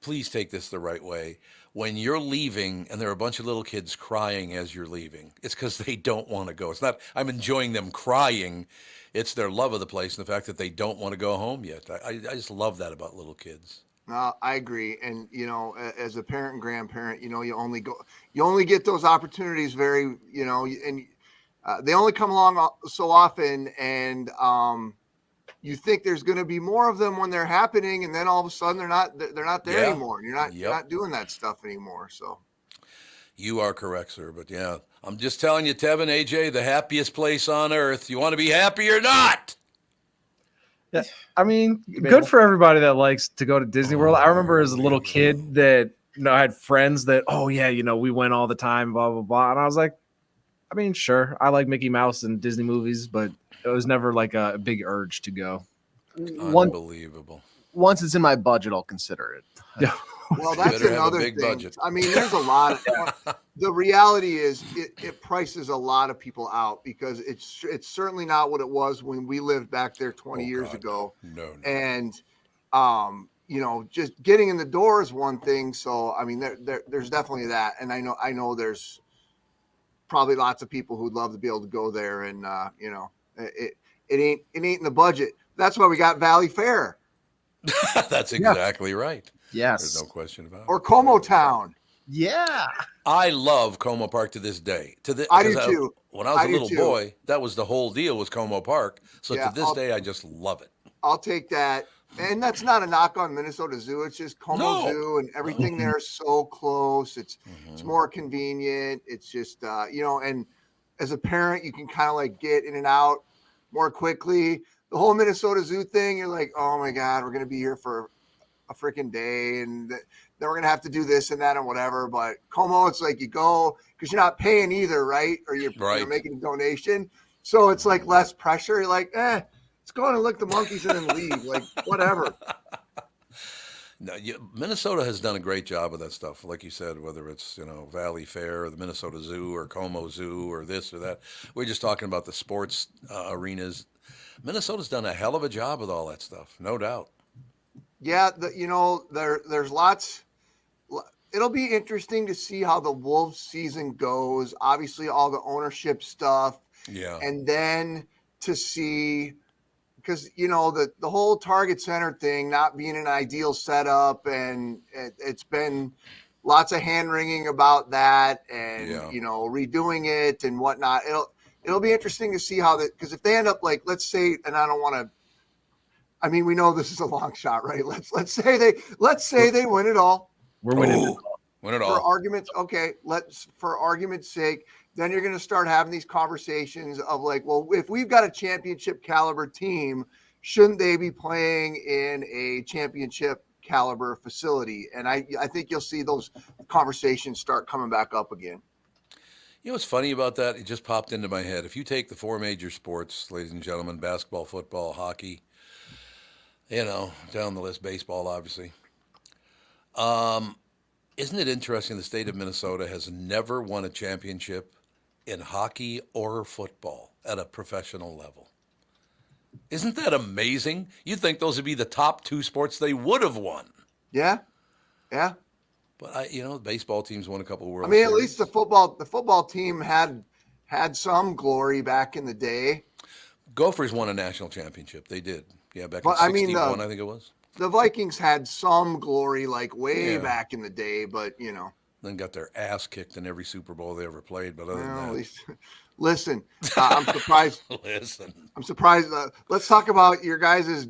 please take this the right way. When you're leaving and there are a bunch of little kids crying as you're leaving, it's because they don't want to go. It's not, I'm enjoying them crying. It's their love of the place and the fact that they don't want to go home yet. I just love that about little kids. I agree. And, as a parent and grandparent, you only get those opportunities and they only come along so often. And, you think there's going to be more of them when they're happening, and then all of a sudden they're not there anymore. And you're not doing that stuff anymore. So you are correct, sir. But yeah, I'm just telling you, Tevin, AJ, the happiest place on earth. You want to be happy or not? Yeah, I mean, good for everybody that likes to go to Disney World. I remember as a little kid that I had friends that, we went all the time, blah blah blah, and I was like, I mean, sure, I like Mickey Mouse and Disney movies, but it was never like a big urge to go. Unbelievable. Once it's in my budget, I'll consider it. Yeah. Well, that's better have a another big thing. budget. I mean, there's a lot of the reality is it prices a lot of people out because it's certainly not what it was when we lived back there 20 years ago. No. And you know, just getting in the door is one thing. So I mean, there's definitely that. And I know there's probably lots of people who'd love to be able to go there, and you know, it ain't in the budget. That's why we got Valley Fair. That's exactly right. Yes. There's no question about it. Or Como Town. Yeah. I love Como Park to this day. I do too. When I was a little boy, that was the whole deal was Como Park. So to this day, I just love it. I'll take that. And that's not a knock on Minnesota Zoo. It's just Como Zoo, and everything there is so close. It's more convenient. It's just, you know, and as a parent, you can kind of like get in and out more quickly. The whole Minnesota Zoo thing, you're like, oh my God, we're going to be here for a freaking day, and then we're going to have to do this and that and whatever. But Como, it's like you go because you're not paying either, right? Or you're making a donation. So it's like less pressure. You're like, let's go and look the monkeys and then leave. Like, whatever. No, Minnesota has done a great job of that stuff. Like you said, whether it's, you know, Valley Fair or the Minnesota Zoo or Como Zoo or this or that. We're just talking about the sports arenas. Minnesota's done a hell of a job with all that stuff, no doubt. Yeah, you know, there's lots. It'll be interesting to see how the Wolves season goes. Obviously, all the ownership stuff. Yeah. And then to see, because, you know, the whole Target Center thing not being an ideal setup, and it's been lots of hand-wringing about that, and, you know, redoing it and whatnot. It'll be interesting to see how that, because if they end up like, let's say, and I don't want to, I mean, we know this is a long shot, right? Let's say they win it all. We're winning it all. Win it all. For argument's sake, then you're going to start having these conversations of like, well, if we've got a championship caliber team, shouldn't they be playing in a championship caliber facility? And I think you'll see those conversations start coming back up again. You know what's funny about that? It just popped into my head. If you take the four major sports, ladies and gentlemen, basketball, football, hockey, you know, down the list, baseball, obviously. Isn't it interesting the state of Minnesota has never won a championship in hockey or football at a professional level? Isn't that amazing? You'd think those would be the top two sports they would have won. Yeah. Yeah. But the baseball teams won a couple of World I mean, Series. at least the football team had some glory back in the day. Gophers won a national championship. They did. Yeah, back in 61, I think it was. The Vikings had some glory like way back in the day, but, you know. Then got their ass kicked in every Super Bowl they ever played. But other than that. Listen, I'm surprised. I'm surprised. Let's talk about your guys'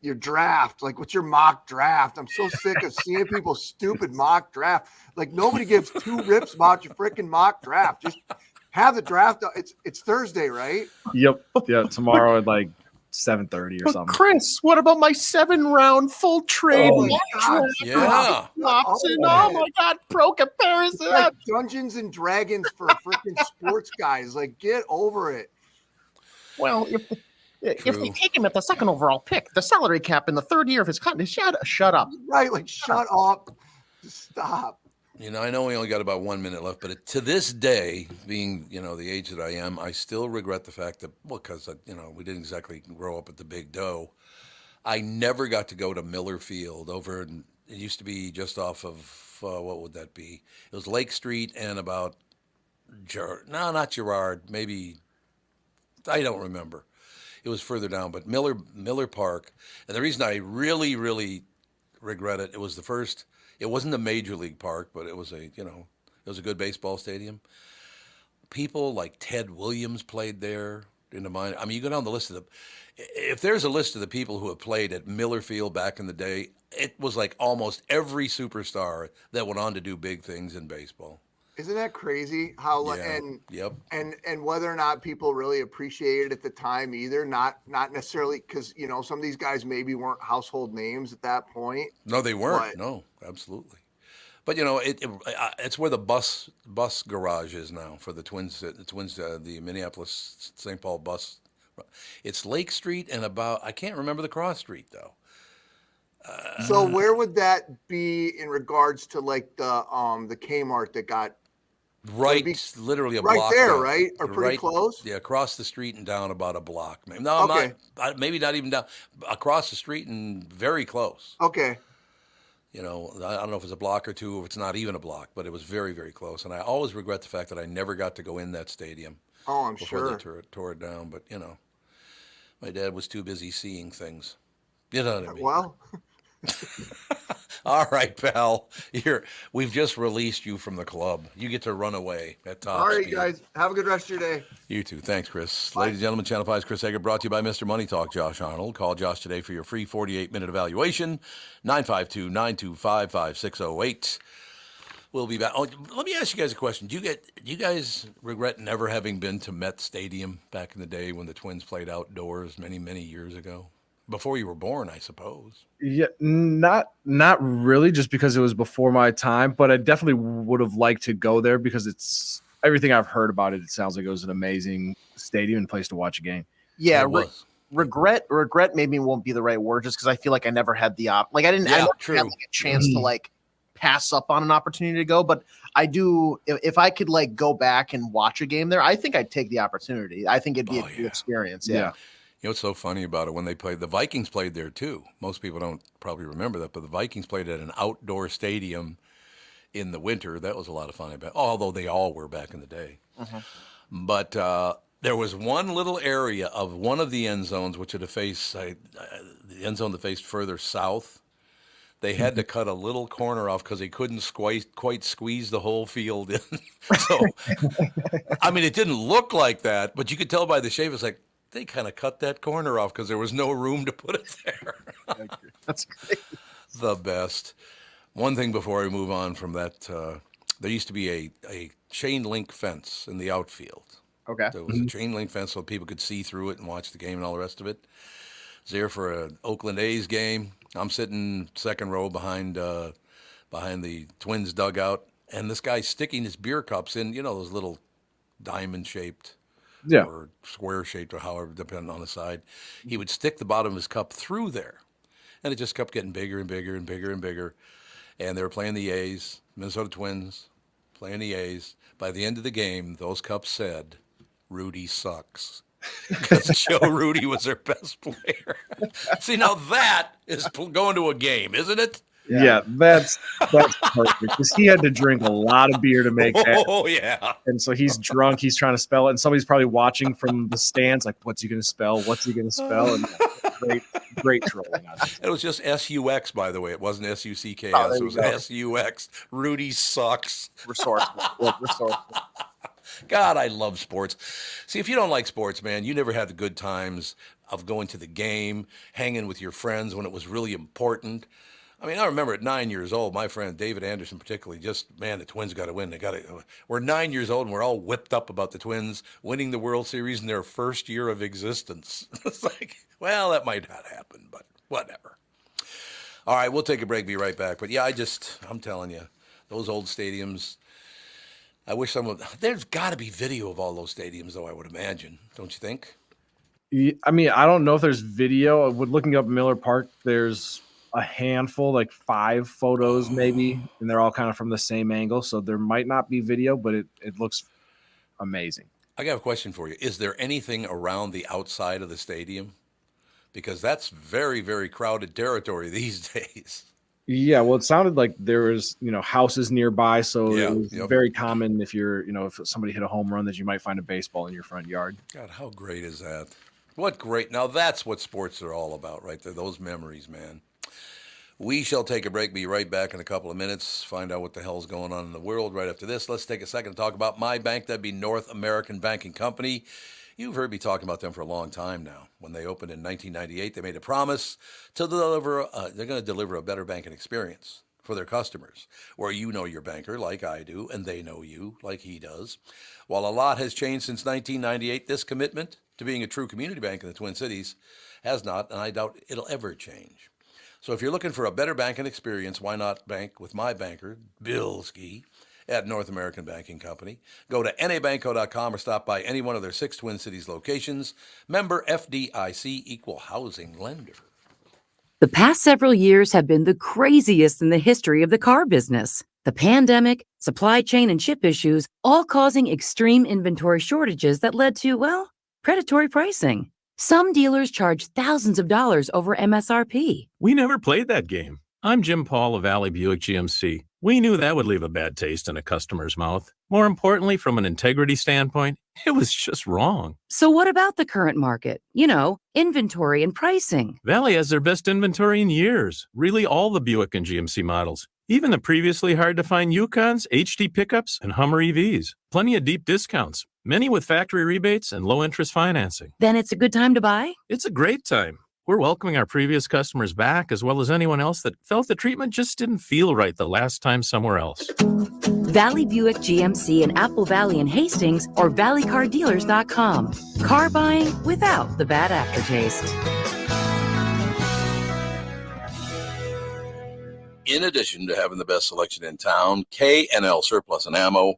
your draft. Like, what's your mock draft? I'm so sick of seeing people's stupid mock draft. Like, nobody gives two rips about your freaking mock draft. Just have the draft. It's Thursday, right? Yep. Yeah, tomorrow at like 7:30 or something. Chris, what about my 7-round full trade? Yeah. Oh my God, pro comparison. It's like Dungeons and Dragons for freaking sports guys. Like, get over it. Well, if they take him at the second overall pick, the salary cap in the third year of his contract, shut up. Right, like shut up. Stop. You know, I know we only got about 1 minute left, but to this day, being, the age that I am, I still regret the fact that, because, we didn't exactly grow up at the Big Doe. I never got to go to Miller Field over, it used to be just off of, what would that be? It was Lake Street and about, not Girard, maybe, I don't remember. It was further down, but Miller Park. And the reason I really, really regret it, it was the first. It wasn't a major league park, but it was it was a good baseball stadium. People like Ted Williams played there. I mean, you go down the list of if there's a list of the people who have played at Miller Field back in the day, it was like almost every superstar that went on to do big things in baseball. Isn't that crazy? How and whether or not people really appreciate it at the time either, not necessarily because some of these guys maybe weren't household names at that point. No, they weren't. No, absolutely. But you know, it's where the bus garage is now for the Twins. The Minneapolis St. Paul bus. It's Lake Street and I can't remember the cross street though. So where would that be in regards to like the Kmart that got literally a right block there, down. right? Or pretty close? Yeah, across the street and down about a block. No, Okay. maybe not even down. Across the street and very close. Okay. You know, I don't know if it's a block or two, or if it's not even a block, but it was very, very close. And I always regret the fact that I never got to go in that stadium. Oh, I'm before sure. they tore it down. But, you know, my dad was too busy seeing things. You know what I mean? Well. All right, pal. We've just released you from the club. You get to run away at top All right, speed. guys. Have a good rest of your day. You too. Thanks, Chris. Ladies and gentlemen, Channel 5's Chris Egert, brought to you by Mr. Money Talk, Josh Arnold. Call Josh today for your free 48-minute evaluation, 952-925-5608. We'll be back. Oh, let me ask you guys a question. Do you guys regret never having been to Met Stadium back in the day when the Twins played outdoors many, many years ago? Before you were born, I suppose. Yeah, not really, just because it was before my time, but I definitely would have liked to go there because it's everything I've heard about it. It sounds like it was an amazing stadium and place to watch a game. Yeah, regret maybe won't be the right word, just because I feel like I never had the I never had like a chance to like pass up on an opportunity to go. But I do, if I could like go back and watch a game there, I think I'd take the opportunity. I think it'd be a good experience. Yeah. You know what's so funny about it? When they played, the Vikings played there too. Most people don't probably remember that, but the Vikings played at an outdoor stadium in the winter. That was a lot of fun. Although they all were back in the day. But there was one little area of one of the end zones, which had the end zone that faced further south. They had to cut a little corner off because they couldn't quite squeeze the whole field in. So, I mean, it didn't look like that, but you could tell by the shape. It's like, they kind of cut that corner off because there was no room to put it there. That's great. The best. One thing before we move on from that, there used to be a chain link fence in the outfield. Okay. There was a chain link fence so people could see through it and watch the game and all the rest of it. I was there for an Oakland A's game. I'm sitting second row behind the Twins dugout, and this guy's sticking his beer cups in, you know, those little diamond-shaped or square-shaped or however, depending on the side. He would stick the bottom of his cup through there, and it just kept getting bigger and bigger and bigger and bigger. And they were playing the A's, Minnesota Twins, playing the A's. By the end of the game, those cups said, "Rudy sucks." Because Joe Rudy was their best player. See, now that is going to a game, isn't it? Yeah, that's perfect because he had to drink a lot of beer to make that. Oh, yeah. And so he's drunk. He's trying to spell it. And somebody's probably watching from the stands like, what's he going to spell? What's he going to spell? And great trolling. It was just S-U-X, by the way. It wasn't S-U-C-K-S. It was S-U-X. Rudy sucks. Resourceful. God, I love sports. See, if you don't like sports, man, you never had the good times of going to the game, hanging with your friends when it was really important. I mean, I remember at 9 years old, my friend David Anderson particularly, the Twins got to win. We're 9 years old and we're all whipped up about the Twins winning the World Series in their first year of existence. It's like, well, that might not happen, but whatever. All right, we'll take a break, be right back. But yeah, I'm telling you, those old stadiums, I wish there's got to be video of all those stadiums, though, I would imagine. Don't you think? I mean, I don't know if there's video. Looking up Miller Park, there's a handful, like 5 photos maybe, and they're all kind of from the same angle. So there might not be video, but it looks amazing. I got a question for you. Is there anything around the outside of the stadium? Because that's very, very crowded territory these days. Yeah, well, it sounded like there was, houses nearby, so it was very common if if somebody hit a home run that you might find a baseball in your front yard. God, how great is that? What great. Now that's what sports are all about right there, those memories, man. We shall take a break, be right back in a couple of minutes, find out what the hell's going on in the world right after this. Let's take a second to talk about my bank. That'd be North American Banking Company. You've heard me talking about them for a long time now. When they opened in 1998, they made a promise to deliver. They're going to deliver a better banking experience for their customers, where you know your banker like I do, and they know you like he does. While a lot has changed since 1998, this commitment to being a true community bank in the Twin Cities has not, and I doubt it'll ever change. So if you're looking for a better banking experience, why not bank with my banker, Bill Ski, at North American Banking Company. Go to nabanco.com or stop by any one of their 6 Twin Cities locations. Member FDIC, equal housing lender. The past several years have been the craziest in the history of the car business. The pandemic, supply chain, and chip issues all causing extreme inventory shortages that led to, well, predatory pricing. Some dealers charge thousands of dollars over MSRP. We never played that game. I'm Jim Paul of Valley Buick GMC. We knew that would leave a bad taste in a customer's mouth. More importantly, from an integrity standpoint, it was just wrong. So what about the current market? You know, inventory and pricing. Valley has their best inventory in years. Really all the Buick and GMC models. Even the previously hard-to-find Yukons, HD pickups, and Hummer EVs. Plenty of deep discounts. Many with factory rebates and low-interest financing. Then it's a good time to buy? It's a great time. We're welcoming our previous customers back, as well as anyone else that felt the treatment just didn't feel right the last time somewhere else. Valley Buick GMC in Apple Valley and Hastings, or valleycardealers.com. Car buying without the bad aftertaste. In addition to having the best selection in town, K&L Surplus and Ammo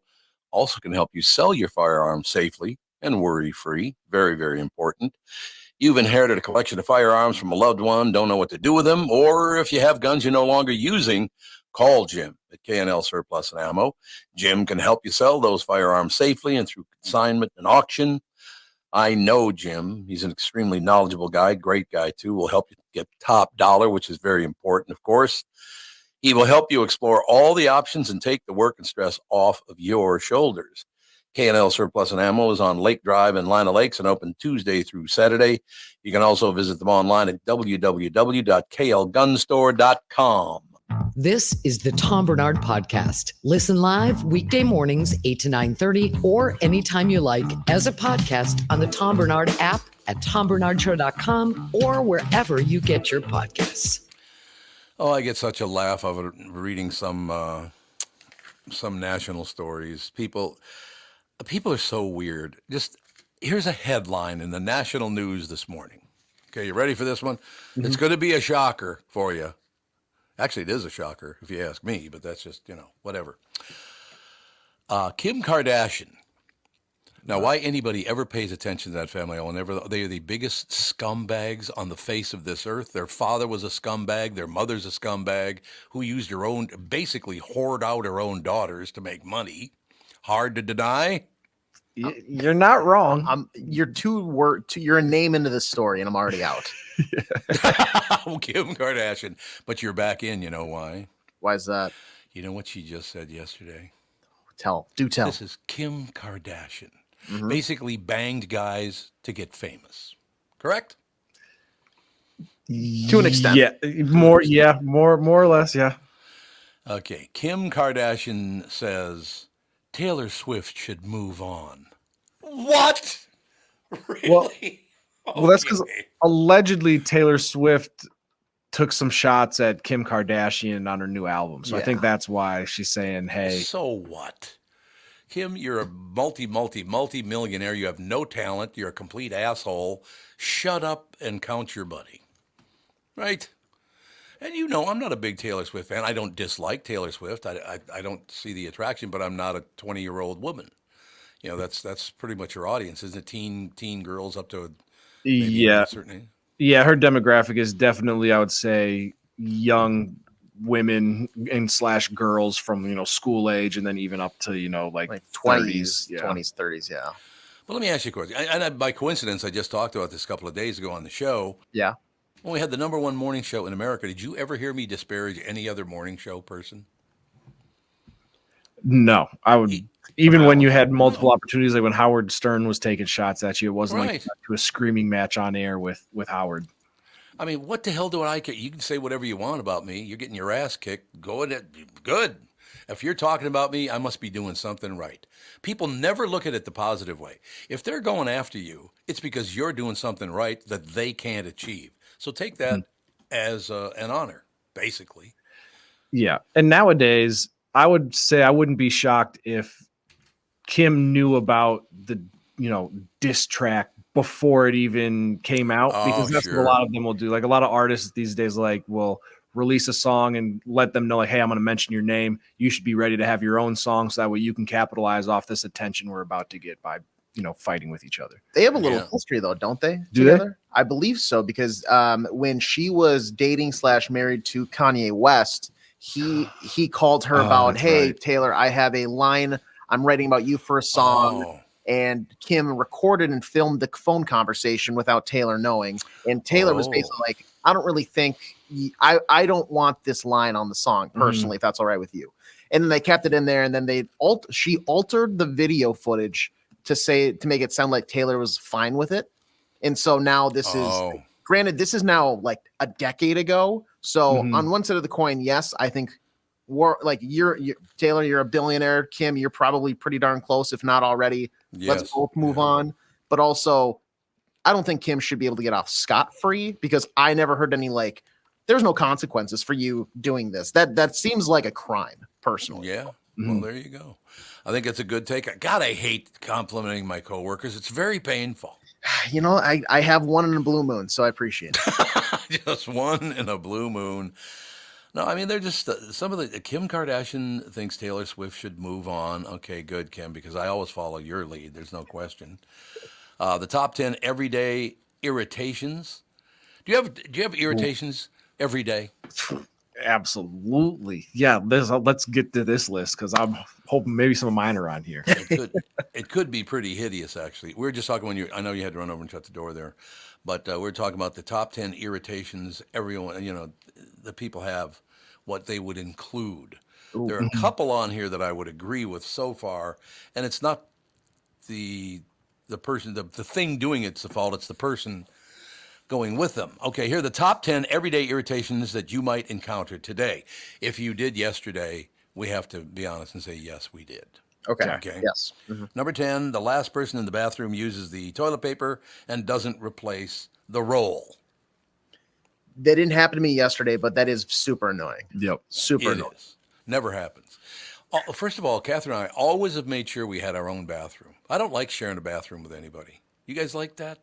also can help you sell your firearms safely and worry-free. Very, very important. You've inherited a collection of firearms from a loved one, don't know what to do with them, or if you have guns you're no longer using, call Jim at K&L Surplus and Ammo. Jim can help you sell those firearms safely and through consignment and auction. I know Jim. He's an extremely knowledgeable guy, great guy too. Will help you get top dollar, which is very important, of course. He will help you explore all the options and take the work and stress off of your shoulders. K&L Surplus and Ammo is on Lake Drive in Lina Lakes and open Tuesday through Saturday. You can also visit them online at www.klgunstore.com. This is the Tom Barnard Podcast. Listen live weekday mornings 8 to 9:30 or anytime you like as a podcast on the Tom Barnard app at tombernardshow.com or wherever you get your podcasts. Oh, I get such a laugh of it reading some national stories. People are so weird. Just here's a headline in the national news this morning. Okay, you ready for this one? Mm-hmm. It's going to be a shocker for you. Actually, it is a shocker if you ask me, but that's just, whatever. Kim Kardashian. Now, why anybody ever pays attention to that family, they are the biggest scumbags on the face of this earth. Their father was a scumbag. Their mother's a scumbag who used basically hoard out her own daughters to make money. Hard to deny. You're not wrong. You're you're a name into this story, and I'm already out. Kim Kardashian, but you're back in. You know why? Why is that? You know what she just said yesterday? Do tell. This is Kim Kardashian. Mm-hmm. Basically banged guys to get famous. Correct? To an extent. More or less, yeah. Okay. Kim Kardashian says Taylor Swift should move on. What? Really? Well, that's because allegedly Taylor Swift took some shots at Kim Kardashian on her new album. So I think that's why she's saying, hey. So what? Kim, you're a multi-millionaire. You have no talent. You're a complete asshole. Shut up and count your money. Right? And I'm not a big Taylor Swift fan. I don't dislike Taylor Swift. I don't see the attraction, but I'm not a 20-year-old woman. That's pretty much her audience, isn't it? Teen girls up to a certain age. Yeah, her demographic is definitely, I would say, young women and / girls from school age and then even up to like 20s, 30s. Yeah. Well, let me ask you a question. And by coincidence, I just talked about this a couple of days ago on the show. Yeah. When we had the number one morning show in America, did you ever hear me disparage any other morning show person? No, I would. Even when you had multiple opportunities, like when Howard Stern was taking shots at you, it wasn't like to a screaming match on air with Howard. I mean, what the hell do I care? You can say whatever you want about me. You're getting your ass kicked. Go ahead. Good. If you're talking about me, I must be doing something right. People never look at it the positive way. If they're going after you, it's because you're doing something right that they can't achieve. So take that as an honor, basically. Yeah. And nowadays, I would say I wouldn't be shocked if Kim knew about the, diss track before it even came out, because that's what a lot of them will do. Like a lot of artists these days, like will release a song and let them know, like, hey, I'm going to mention your name. You should be ready to have your own song, so that way you can capitalize off this attention we're about to get by, fighting with each other. They have a little history though, don't they? Do together? They? I believe so, because when she was dating / married to Kanye West, he called her about, hey, right. Taylor, I have a line I'm writing about you for a song. And Kim recorded and filmed the phone conversation without Taylor knowing. And Taylor was basically like, I don't really think I don't want this line on the song personally, if that's all right with you. And then they kept it in there, and then she altered the video footage to make it sound like Taylor was fine with it. And so now this is granted, this is now like a decade ago. So on one side of the coin, yes, I think you're Taylor, you're a billionaire. Kim, you're probably pretty darn close, if not already. Yes. Let's both move on. But also, I don't think Kim should be able to get off scot-free, because I never heard any there's no consequences for you doing this. That seems like a crime, personally. Yeah. Well, there you go. I think it's a good take. God, I hate complimenting my coworkers. It's very painful. I have one in a blue moon, so I appreciate it. Just one in a blue moon. No, I mean, they're just some of the Kim Kardashian thinks Taylor Swift should move on. Okay, good, Kim, because I always follow your lead. There's no question. The top 10 everyday irritations. Do you have irritations every day? Absolutely. Yeah. Let's get to this list, because I'm hoping maybe some of mine are on here. It could be pretty hideous, actually. We were just talking I know you had to run over and shut the door there, but we're talking about the top 10 irritations everyone, the people have, what they would include. Ooh. There are a couple on here that I would agree with so far, and it's not the person, the thing doing it's the fault. It's the person going with them. Okay, here are the top 10 everyday irritations that you might encounter today. If you did yesterday, we have to be honest and say, yes, we did. Okay. Yes. Mm-hmm. Number 10, the last person in the bathroom uses the toilet paper and doesn't replace the roll. That didn't happen to me yesterday, but that is super annoying. Yep. Super annoying. Is. Never happens. First of all, Catherine and I always have made sure we had our own bathroom. I don't like sharing a bathroom with anybody. You guys like that?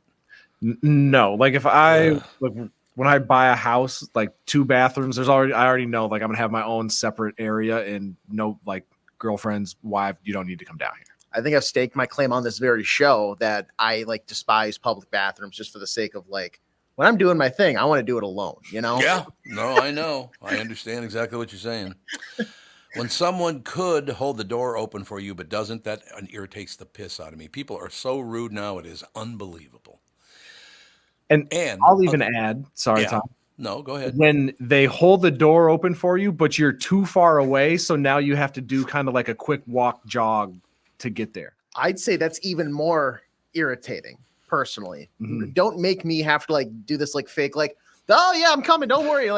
No. Like if when I buy a house, like 2 bathrooms, I already know I'm going to have my own separate area, and no girlfriend's wife, you don't need to come down here. I think I've staked my claim on this very show that I despise public bathrooms just for the sake of when I'm doing my thing, I want to do it alone, Yeah. No, I know. I understand exactly what you're saying. When someone could hold the door open for you but doesn't, that irritates the piss out of me. People are so rude now, it is unbelievable. And I'll even add, sorry, Tom. No, go ahead. When they hold the door open for you, but you're too far away, so now you have to do kind of like a quick walk jog to get there. I'd say that's even more irritating, personally. Mm-hmm. Don't make me have to do this fake, oh yeah, I'm coming, don't worry.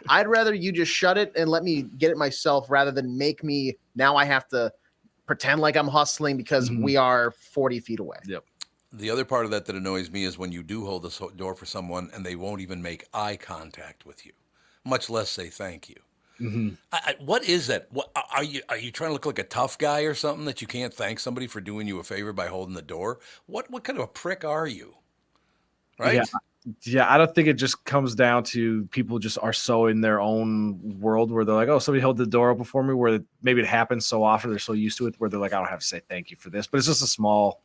I'd rather you just shut it and let me get it myself, rather than make me, now I have to pretend like I'm hustling because we are 40 feet away. Yep. The other part of that annoys me is when you do hold the door for someone and they won't even make eye contact with you, much less say thank you. Mm-hmm. What is that? What are you trying to look like a tough guy or something that you can't thank somebody for doing you a favor by holding the door? What kind of a prick are you? Right? Yeah, I don't think it just comes down to people just are so in their own world where they're like, oh, somebody held the door open for me, where maybe it happens so often, they're so used to it where they're like, I don't have to say thank you for this. But it's just a small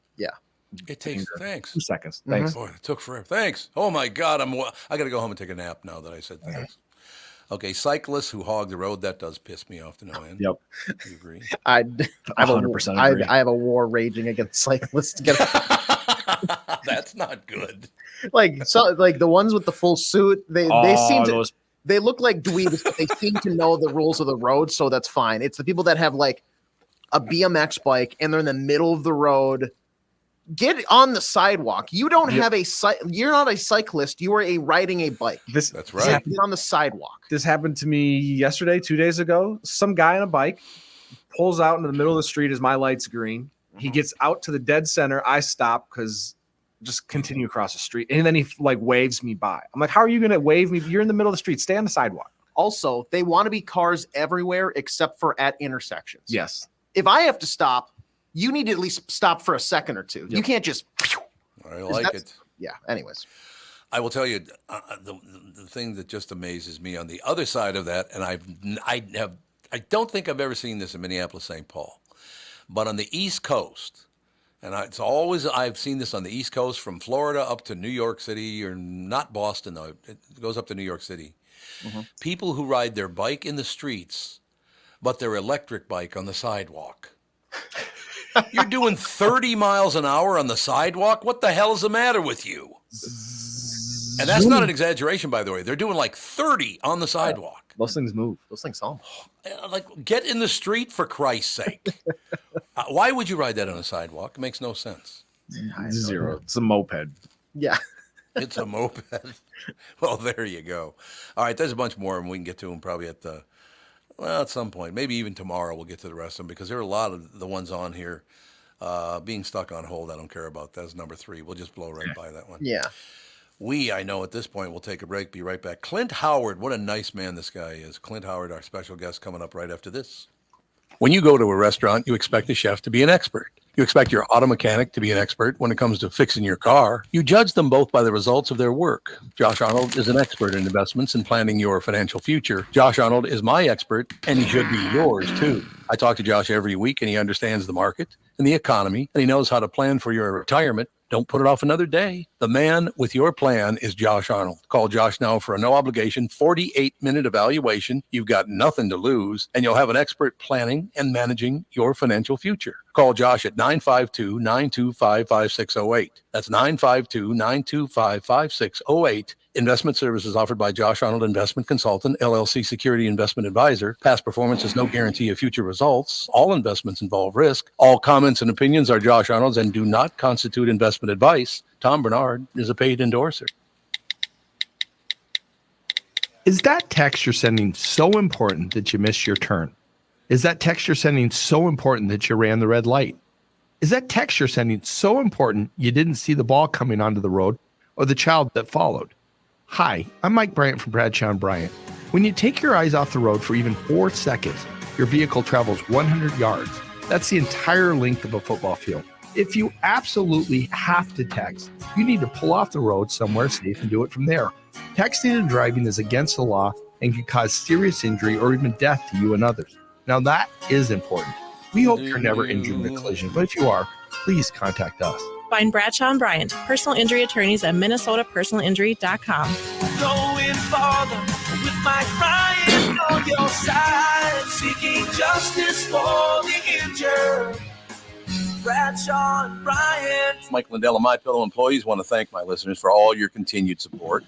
It takes thanks. 2 seconds. Thanks. Boy, it took forever. Thanks. Oh my God, I got to go home and take a nap now that I said thanks. Okay, cyclists who hog the road, that does piss me off to no end. Yep. Do you agree? I 100% agree. I have a war raging against cyclists. That's not good. The ones with the full suit, they seem to they look like dweebs, but they seem to know the rules of the road, so that's fine. It's the people that have a BMX bike and they're in the middle of the road. Get on the sidewalk. You don't have you're not a cyclist. You are riding a bike. That's right. Get on the sidewalk. This happened to me yesterday, 2 days ago. Some guy on a bike pulls out into the middle of the street as my light's green. He gets out to the dead center. I stop because just continue across the street. And then he waves me by. I'm like, how are you going to wave me? You're in the middle of the street. Stay on the sidewalk. Also, they want to be cars everywhere except for at intersections. Yes. If I have to stop, you need to at least stop for a second or two. Yep. You can't just. I like it. yeah. Anyways, I will tell you the thing that just amazes me on the other side of that, and I don't think I've ever seen this in Minneapolis, St. Paul, but on the East Coast, and I've seen this on the East Coast from Florida up to New York City, or not Boston though, it goes up to New York City. Mm-hmm. People who ride their bike in the streets, but their electric bike on the sidewalk. You're doing 30 miles an hour on the sidewalk? What the hell is the matter with you? And that's not an exaggeration, by the way. They're doing like 30 on the sidewalk. Those things move. Those things home. Like, get in the street for Christ's sake. Why would you ride that on a sidewalk? It makes no sense. Zero. It's a moped. Yeah. It's a moped. Well, there you go. All right, there's a bunch more, and we can get to them probably at some point. Maybe even tomorrow we'll get to the rest of them, because there are a lot of the ones on here being stuck on hold. I don't care about. That's number 3. We'll just blow right by that one. Yeah. I know at this point, we'll take a break, be right back. Clint Howard, what a nice man this guy is. Clint Howard, our special guest, coming up right after this. When you go to a restaurant, you expect the chef to be an expert. You expect your auto mechanic to be an expert when it comes to fixing your car. You judge them both by the results of their work. Josh Arnold is an expert in investments and planning your financial future. Josh Arnold is my expert, and he should be yours, too. I talk to Josh every week, and he understands the market and the economy, and he knows how to plan for your retirement. Don't put it off another day. The man with your plan is Josh Arnold. Call Josh now for a no-obligation 48-minute evaluation. You've got nothing to lose, and you'll have an expert planning and managing your financial future. Call Josh at 952-925-5608. That's 952-925-5608. Investment services offered by Josh Arnold Investment Consultant, LLC Security Investment Advisor. Past performance is no guarantee of future results. All investments involve risk. All comments and opinions are Josh Arnold's and do not constitute investment advice. Tom Barnard is a paid endorser. Is that text you're sending so important that you missed your turn? Is that text you're sending so important that you ran the red light? Is that text you're sending so important you didn't see the ball coming onto the road or the child that followed? Hi, I'm Mike Bryant from Bradshaw & Bryant. When you take your eyes off the road for even 4 seconds, your vehicle travels 100 yards. That's the entire length of a football field. If you absolutely have to text, you need to pull off the road somewhere safe and do it from there. Texting and driving is against the law and can cause serious injury or even death to you and others. Now that is important. We hope you're never injured in a collision, but if you are, please contact us. Find Bradshaw & Bryant, personal injury attorneys at minnesotapersonalinjury.com. Going farther with Mike Bryant on your side, seeking justice for the injured. Bradshaw & Bryant. Mike Lindell and MyPillow employees want to thank my listeners for all your continued support.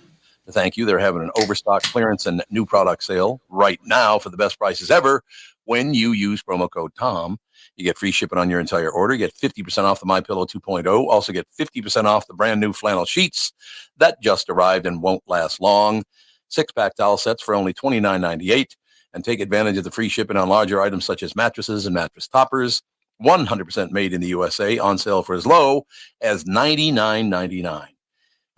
Thank you. They're having an overstock clearance and new product sale right now for the best prices ever. When you use promo code TOM, you get free shipping on your entire order. You get 50% off the MyPillow 2.0. Also get 50% off the brand new flannel sheets that just arrived and won't last long. 6-pack towel sets for only $29.98. And take advantage of the free shipping on larger items such as mattresses and mattress toppers. 100% made in the USA, on sale for as low as $99.99.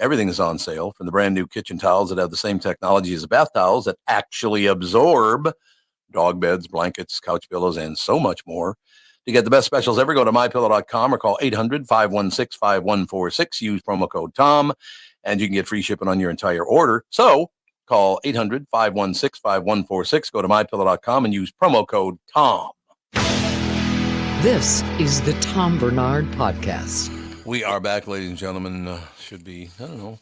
Everything is on sale, from the brand new kitchen towels that have the same technology as the bath towels that actually absorb dog beds, blankets, couch pillows, and so much more. To get the best specials ever, go to mypillow.com or call 800-516-5146. Use promo code TOM, and you can get free shipping on your entire order. So call 800-516-5146. Go to mypillow.com and use promo code TOM. This is the Tom Barnard Podcast. We are back, ladies and gentlemen. Should be, I don't know,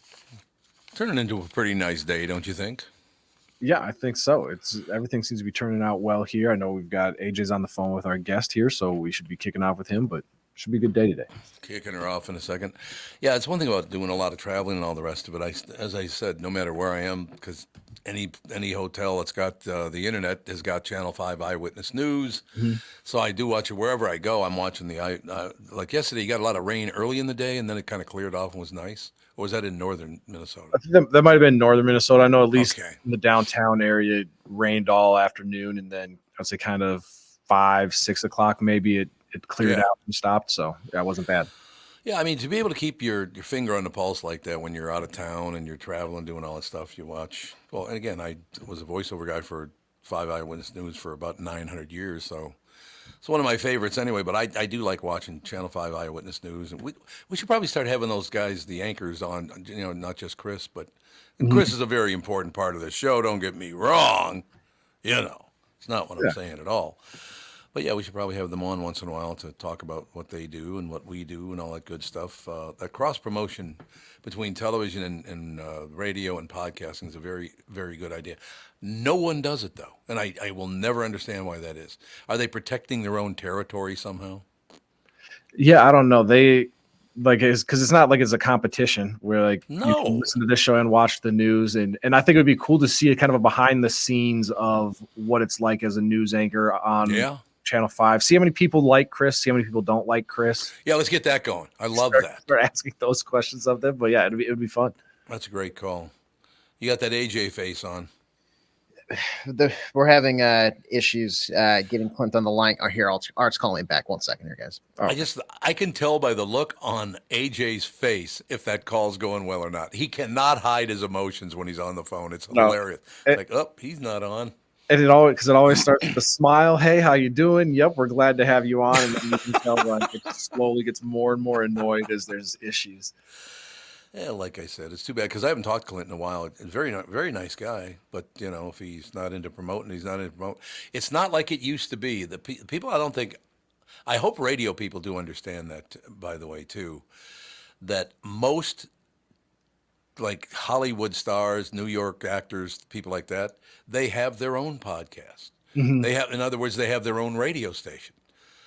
turning into a pretty nice day, don't you think? Yeah, I think so. Everything seems to be turning out well here. I know we've got AJ's on the phone with our guest here, so we should be kicking off with him, but it should be a good day today. Kicking her off in a second. Yeah, it's one thing about doing a lot of traveling and all the rest of it. As I said, no matter where I am, because any hotel that's got the internet has got Channel 5 Eyewitness News. Mm-hmm. So I do watch it wherever I go. I'm watching like yesterday, you got a lot of rain early in the day, and then it kind of cleared off and was nice. Or was that in northern Minnesota? I think that might have been northern Minnesota. I know at least in the downtown area, it rained all afternoon, and then I'd say kind of 5, 6 o'clock maybe it cleared out and stopped. So that wasn't bad. Yeah, I mean, to be able to keep your finger on the pulse like that when you're out of town and you're traveling, doing all that stuff, you watch. Well, and again, I was a voiceover guy for 5 Eyewitness News for about 900 years, so It's one of my favorites anyway, but I do like watching Channel 5 Eyewitness News. And we should probably start having those guys, the anchors, on, not just Chris, but Chris is a very important part of the show, don't get me wrong. It's not what I'm saying at all. But yeah, we should probably have them on once in a while to talk about what they do and what we do and all that good stuff. That cross-promotion between television and radio and podcasting is a very, very good idea. No one does it, though, and I will never understand why that is. Are they protecting their own territory somehow? Yeah, I don't know. They because it's not like it's a competition where you can listen to this show and watch the news, and I think it would be cool to see a kind of a behind the scenes of what it's like as a news anchor on Channel 5. See how many people like Chris, see how many people don't like Chris. Yeah, let's get that going. I love that. Start asking those questions of them, but yeah, it'd be fun. That's a great call. You got that AJ face on. We're having issues getting Clint on the line. Here, Art's calling me back. 1 second here, guys. I can tell by the look on AJ's face if that call's going well or not. He cannot hide his emotions when he's on the phone. It's hilarious. He's not on. And it always starts with a smile. Hey, how you doing? Yep, we're glad to have you on. And then you can tell it slowly gets more and more annoyed as there's issues. Yeah, like I said, it's too bad because I haven't talked to Clint in a while. Very, very nice guy, but if he's not into promoting, he's not into promoting. It's not like it used to be. The people, I hope radio people do understand that. By the way, too, that most like Hollywood stars, New York actors, people like that, they have their own podcast. Mm-hmm. In other words, they have their own radio station.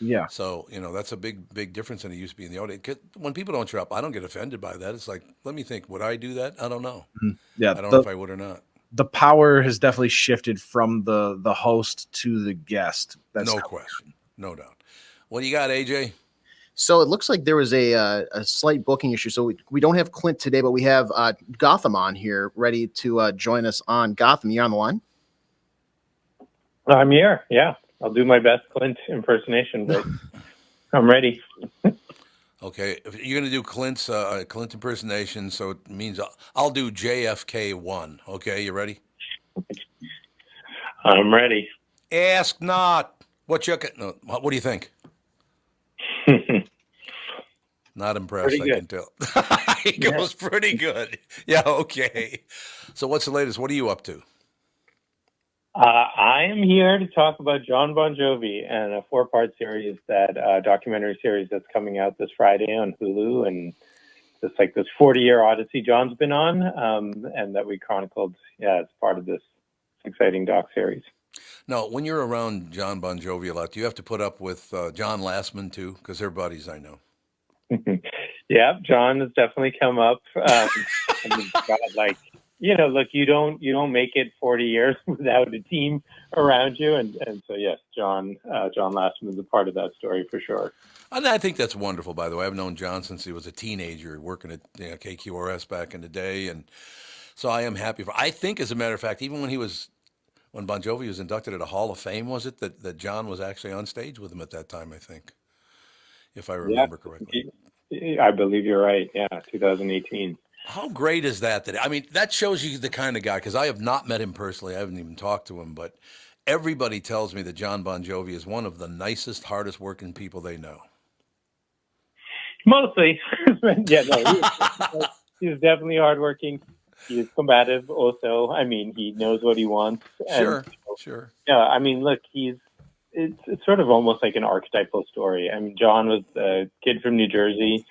Yeah. So, that's a big difference than it used to be in the audience. When people don't show up, I don't get offended by that. It's like, let me think, would I do that? I don't know. Mm-hmm. Yeah. I don't know if I would or not. The power has definitely shifted from the host to the guest. That's no question. No doubt. What do you got, AJ? So it looks like there was a slight booking issue. So we don't have Clint today, but we have Gotham on here ready to join us on Gotham. You on the line? I'm here. Yeah. I'll do my best Clint impersonation, but I'm ready. Okay, if you're going to do Clint impersonation, so it means I'll do JFK1. Okay, you ready? I'm ready. Ask not what do you think? Not impressed, I can tell. He goes pretty good. Yeah, okay. So what's the latest? What are you up to? I am here to talk about Jon Bon Jovi and a 4-part series, documentary series that's coming out this Friday on Hulu, and it's like this 40-year odyssey John's been on, and that we chronicled, as part of this exciting doc series. Now, when you're around Jon Bon Jovi a lot, do you have to put up with John Lastman too? Because they're buddies, I know. Yeah, John has definitely come up. Look, you don't make it 40 years without a team around you, and so yes, John Lastman is a part of that story for sure. And I think that's wonderful. By the way, I've known John since he was a teenager, working at KQRS back in the day, and so I am happy for. I think, as a matter of fact, even when Bon Jovi was inducted at a Hall of Fame, was it that John was actually on stage with him at that time? I think, if I remember correctly. I believe you're right. Yeah, 2018. How great is that? That shows you the kind of guy, because I have not met him personally. I haven't even talked to him, but everybody tells me that Jon Bon Jovi is one of the nicest, hardest working people they know. Mostly. Yeah, no, he's definitely hardworking. He's combative also. He knows what he wants. Sure. Yeah, look, it's sort of almost like an archetypal story. John was a kid from New Jersey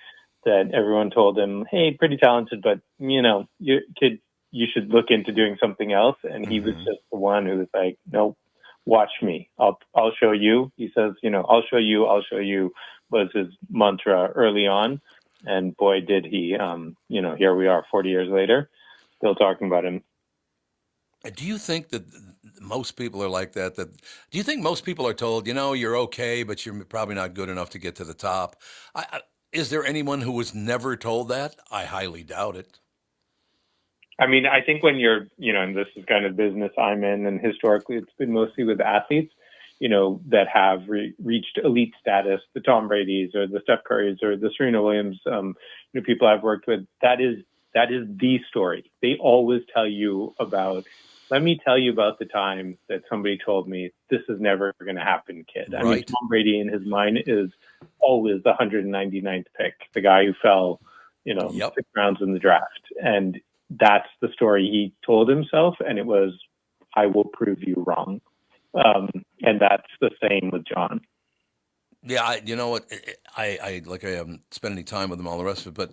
that everyone told him, hey, pretty talented, but, you should look into doing something else. And he was just the one who was like, nope, watch me. I'll show you. He says, I'll show you was his mantra early on. And boy, did he, here we are 40 years later, still talking about him. Do you think that most people are like that? Do you think most people are told, you're okay, but you're probably not good enough to get to the top? Is there anyone who was never told that? I highly doubt it. I think when you're, and this is kind of business I'm in, and historically it's been mostly with athletes, that have reached elite status, the Tom Brady's or the Steph Curry's or the Serena Williams, people I've worked with, that is the story. They always tell you about let me tell you about the time that somebody told me this is never going to happen, kid. I mean, Tom Brady in his mind is always the 199th pick, the guy who fell, 6 rounds in the draft. And that's the story he told himself. And it was, I will prove you wrong. And that's the same with John. Yeah, you know what? I haven't spent any time with him, all the rest of it, but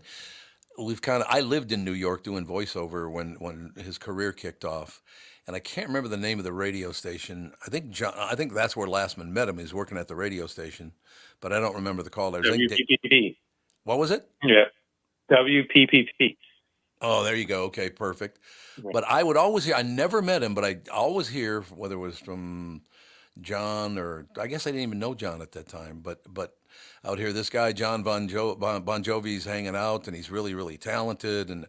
I lived in New York doing voiceover when his career kicked off, and I can't remember the name of the radio station. I think that's where Lastman met him. He was working at the radio station, but I don't remember the call. WPPP. What was it? Yeah, WPPP. Oh, there you go. Okay, perfect. But I would always hear. I never met him, but I always hear, whether it was from John, or I guess I didn't even know John at that time, but I would hear this guy, John Bon Jovi's hanging out, and he's really, really talented. And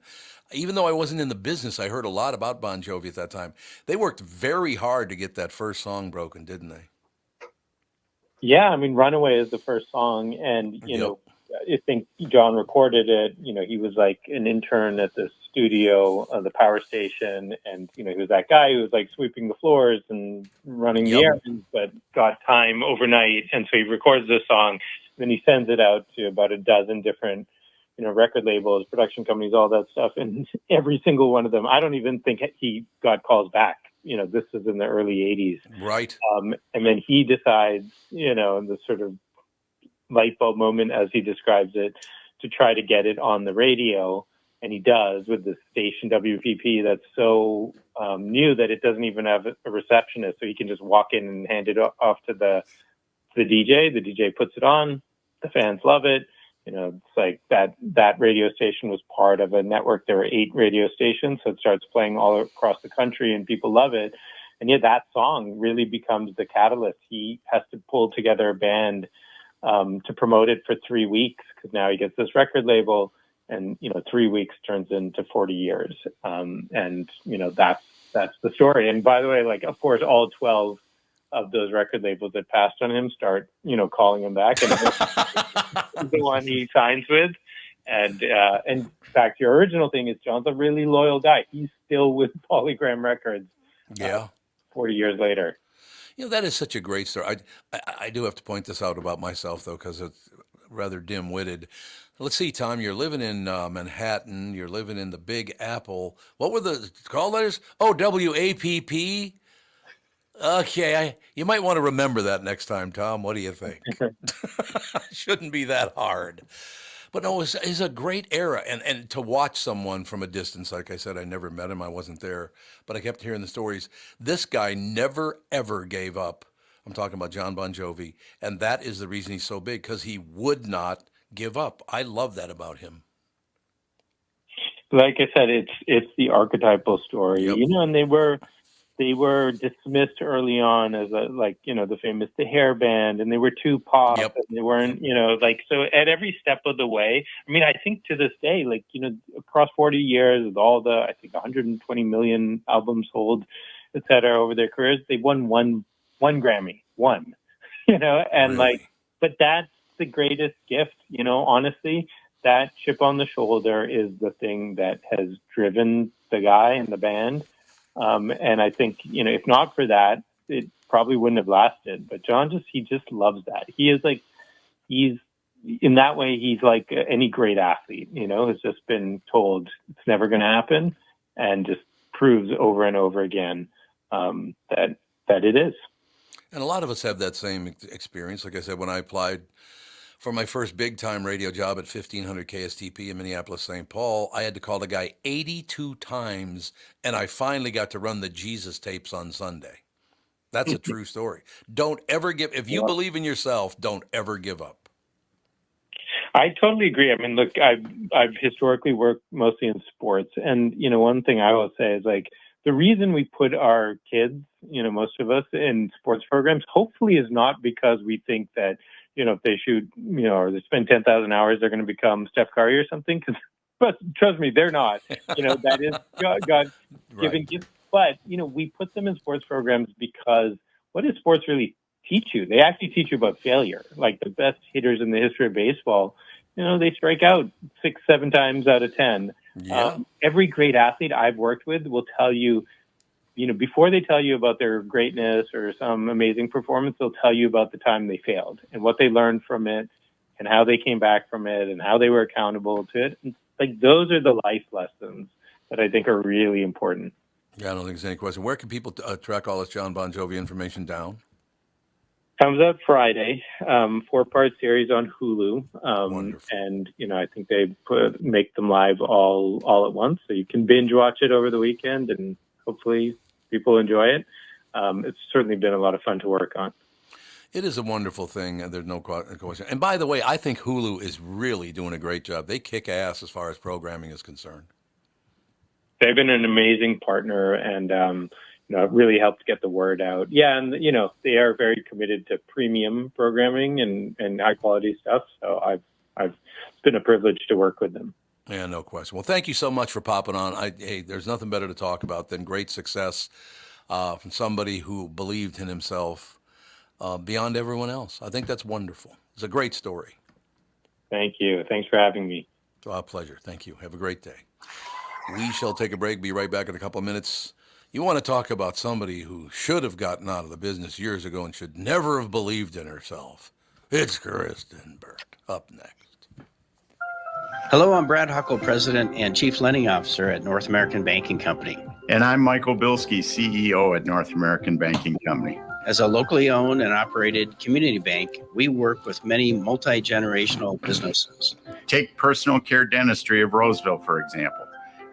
even though I wasn't in the business, I heard a lot about Bon Jovi at that time. They worked very hard to get that first song broken, didn't they? Yeah, I mean, Runaway is the first song, and, I think John recorded it. He was like an intern at the studio on the power station, and, he was that guy who was like sweeping the floors and running the errands, but got time overnight. And so he records this song, then he sends it out to about a dozen different, record labels, production companies, all that stuff. And every single one of them, I don't even think he got calls back. This is in the early 80s. Right. And then he decides, in the sort of light bulb moment, as he describes it, to try to get it on the radio. And he does, with the station WPP that's so new that it doesn't even have a receptionist. So he can just walk in and hand it off to the DJ. The DJ puts it on. The fans love it. It's like that radio station was part of a network. There were 8 radio stations. So it starts playing all across the country and people love it. And yet that song really becomes the catalyst. He has to pull together a band to promote it for 3 weeks, because now he gets this record label, and 3 weeks turns into 40 years. And that's the story. And by the way, like, of course, all 12 of those record labels that passed on him start calling him back, and the one he signs with. And back to your original thing, is John's a really loyal guy. He's still with Polygram Records 40 years later. That is such a great story. I do have to point this out about myself, though, because it's rather dim-witted. Let's see, Tom, you're living in Manhattan. You're living in the Big Apple. What were the call letters? Oh, WAPP? Okay, you might want to remember that next time, Tom. What do you think? Shouldn't be that hard. But no, it's a great era. And to watch someone from a distance, like I said, I never met him. I wasn't there. But I kept hearing the stories. This guy never, ever gave up. I'm talking about John Bon Jovi. And that is the reason he's so big, because he would not give up. I love that about him. Like I said, it's the archetypal story. And they were dismissed early on as the famous The Hair Band, and they were too pop, and they weren't, so at every step of the way. I mean, I think to this day, across 40 years, with all the, I think 120 million albums sold, et cetera, over their careers, they won one Grammy, and really? But that's the greatest gift, honestly. That chip on the shoulder is the thing that has driven the guy and the band. And I think, if not for that, it probably wouldn't have lasted. But John he just loves that. He's in that way, he's like any great athlete, has just been told it's never going to happen, and just proves over and over again that it is. And a lot of us have that same experience. Like I said, when I applied for my first big-time radio job at 1500 KSTP in Minneapolis, St. Paul, I had to call the guy 82 times, and I finally got to run the Jesus tapes on Sunday. That's a true story. Don't ever if you believe in yourself, don't ever give up. I totally agree. I mean, look, I've historically worked mostly in sports, and, one thing I will say is, the reason we put our kids, most of us, in sports programs, hopefully is not because we think that, if they shoot, or they spend 10,000 hours, they're going to become Steph Curry or something. But trust me, they're not. That is God given gifts. But, we put them in sports programs because what does sports really teach you? They actually teach you about failure. Like the best hitters in the history of baseball, they strike out 6-7 times out of 10. Yeah. Every great athlete I've worked with will tell you before they tell you about their greatness or some amazing performance, they'll tell you about the time they failed and what they learned from it and how they came back from it and how they were accountable to it. And, like, those are the life lessons that I think are really important. Yeah, I don't think there's any question. Where can people track all this John Bon Jovi information down? Comes out Friday, 4-part series on Hulu. And, I think they make them live all at once. So you can binge watch it over the weekend and hopefully people enjoy it. It's certainly been a lot of fun to work on. It is a wonderful thing, and there's no question. And by the way, I think Hulu is really doing a great job. They kick ass as far as programming is concerned. They've been an amazing partner, and it really helped get the word out. Yeah, and they are very committed to premium programming and high quality stuff. So it's been a privilege to work with them. Yeah, no question. Well, thank you so much for popping on. There's nothing better to talk about than great success from somebody who believed in himself beyond everyone else. I think that's wonderful. It's a great story. Thank you. Thanks for having me. It's our pleasure. Thank you. Have a great day. We shall take a break. Be right back in a couple of minutes. You want to talk about somebody who should have gotten out of the business years ago and should never have believed in herself. It's Kristen Burt. Up next. Hello, I'm Brad Huckle, President and Chief Lending Officer at North American Banking Company. And I'm Michael Bilski, CEO at North American Banking Company. As a locally owned and operated community bank, we work with many multi-generational businesses. Take personal care dentistry of Roseville, for example.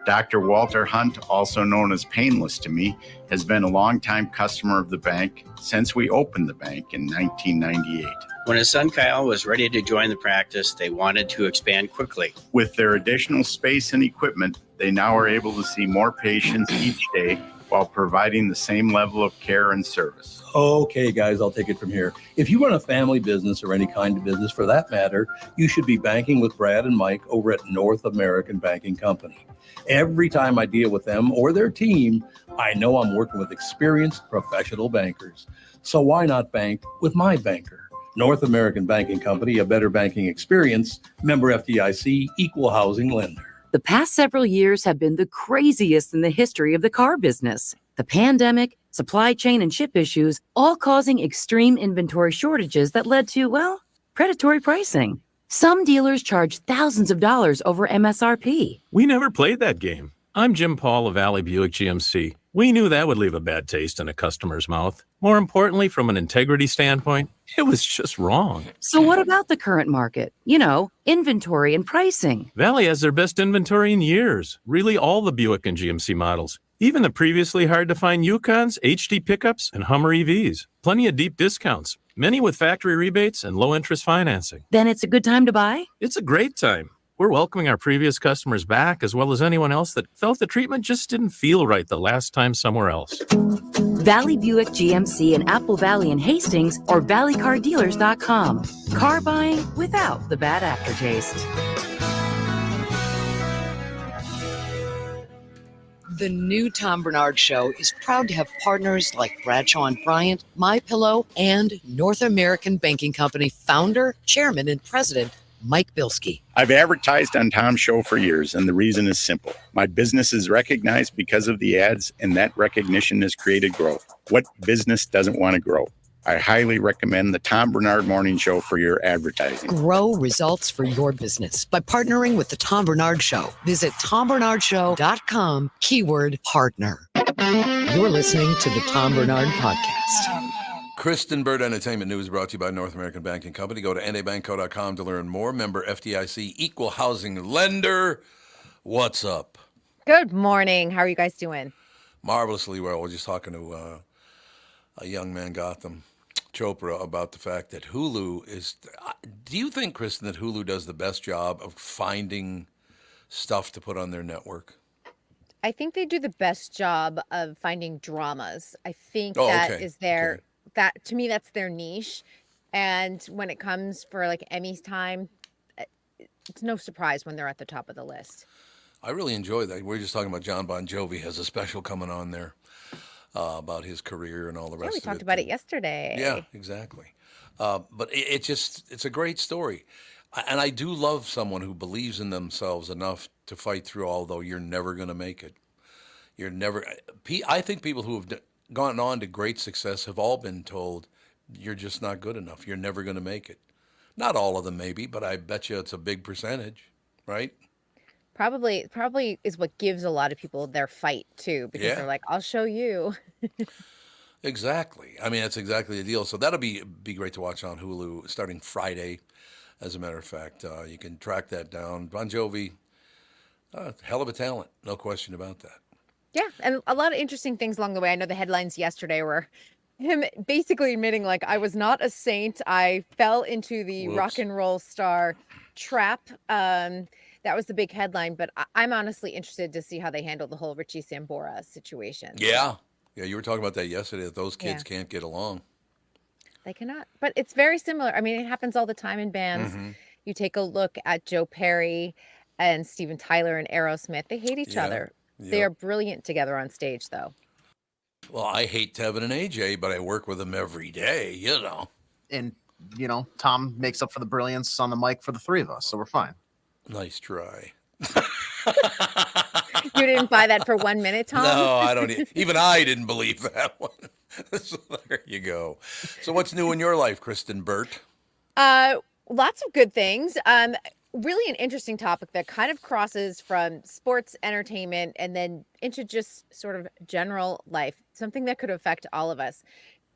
Dr. Walter Hunt, also known as Painless to Me, has been a longtime customer of the bank since we opened the bank in 1998. When his son Kyle was ready to join the practice, they wanted to expand quickly. With their additional space and equipment, they now are able to see more patients each day while providing the same level of care and service. Okay, guys, I'll take it from here. If you run a family business or any kind of business for that matter, you should be banking with Brad and Mike over at North American Banking Company. Every time I deal with them or their team, I know I'm working with experienced professional bankers. So why not bank with my banker? North American Banking Company, a better banking experience, member FDIC, equal housing lender. The past several years have been the craziest in the history of the car business. The pandemic, supply chain and chip issues, all causing extreme inventory shortages that led to, predatory pricing. Some dealers charge thousands of dollars over MSRP. We never played that game. I'm Jim Paul of Valley Buick GMC. We knew that would leave a bad taste in a customer's mouth. More importantly, from an integrity standpoint, it was just wrong. So what about the current market? Inventory and pricing. Valley has their best inventory in years. Really all the Buick and GMC models. Even the previously hard-to-find Yukons, HD pickups, and Hummer EVs. Plenty of deep discounts. Many with factory rebates and low-interest financing. Then it's a good time to buy? It's a great time. We're welcoming our previous customers back, as well as anyone else that felt the treatment just didn't feel right the last time somewhere else. Valley Buick GMC in Apple Valley and Hastings or valleycardealers.com. Car buying without the bad aftertaste. The new Tom Barnard Show is proud to have partners like Bradshaw & Bryant, MyPillow, and North American Banking Company founder, chairman, and president, Mike Bilski. I've advertised on Tom's show for years, and the reason is simple. My business is recognized because of the ads, and that recognition has created growth. What business doesn't want to grow? I highly recommend the Tom Barnard Morning Show for your advertising. Grow results for your business by partnering with the Tom Barnard Show. Visit tombernardshow.com, keyword partner. You're listening to the Tom Barnard Podcast. Kristen Burt Entertainment News brought to you by North American Banking Company. Go to nabankco.com to learn more. Member FDIC, equal housing lender. What's up? Good morning. How are you guys doing? Marvelously well. We're just talking to a young man, Gotham Chopra, about the fact that Hulu is... Do you think, Kristen, that Hulu does the best job of finding stuff to put on their network? I think they do the best job of finding dramas. I think is their... Okay. That to me, that's their niche. And when it comes for like Emmy's time, it's no surprise when they're at the top of the list. I really enjoy that. We were just talking about John Bon Jovi has a special coming on there about his career and all the rest of it. We talked about it yesterday. Yeah, exactly. But it's a great story. And I do love someone who believes in themselves enough to fight through, although you're never going to make it. You're never. I think people who have gone on to great success have all been told, you're just not good enough. You're never going to make it. Not all of them, maybe, but I bet you it's a big percentage, right? Probably is what gives a lot of people their fight too, because they're like, I'll show you. Exactly. I mean, that's exactly the deal. So that'll be great to watch on Hulu starting Friday. As a matter of fact, you can track that down. Bon Jovi, hell of a talent, no question about that. Yeah, and a lot of interesting things along the way. I know the headlines yesterday were him basically admitting, like, I was not a saint. I fell into the rock and roll star trap. That was the big headline, but I'm honestly interested to see how they handle the whole Richie Sambora situation. Yeah. Yeah, you were talking about that yesterday, that those kids can't get along. They cannot. But it's very similar. I mean, it happens all the time in bands. You take a look at Joe Perry and Steven Tyler and Aerosmith. They hate each other. They are brilliant together on stage, though. Well, I hate Tevin and AJ, but I work with them every day, you know. And, you know, Tom makes up for the brilliance on the mic for the three of us, so we're fine. Nice try. You didn't buy that for 1 minute, Tom? No, I don't. Even I didn't believe that one. So there you go. So what's new in your life, Kristen Burt? Lots of good things. Really an interesting topic that kind of crosses from sports, entertainment, and then into just sort of general life, something that could affect all of us.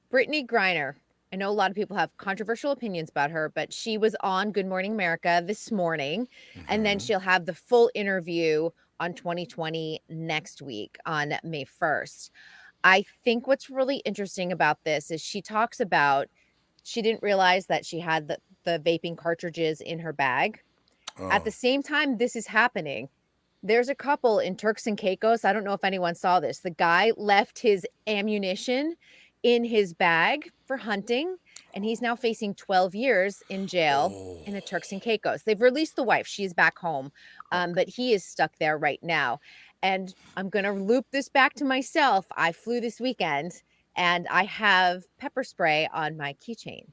Brittany Griner. I know a lot of people have controversial opinions about her, but she was on Good Morning America this morning, and then she'll have the full interview on 2020 next week on May 1st. I think what's really interesting about this is she talks about she didn't realize that she had the vaping cartridges in her bag. At the same time this is happening, there's a couple in Turks and Caicos. I don't know if anyone saw this. The guy left his ammunition in his bag for hunting, and he's now facing 12 years in jail in the Turks and Caicos. They've released the wife. She's back home, but he is stuck there right now. And I'm going to loop this back to myself. I flew this weekend, and I have pepper spray on my keychain.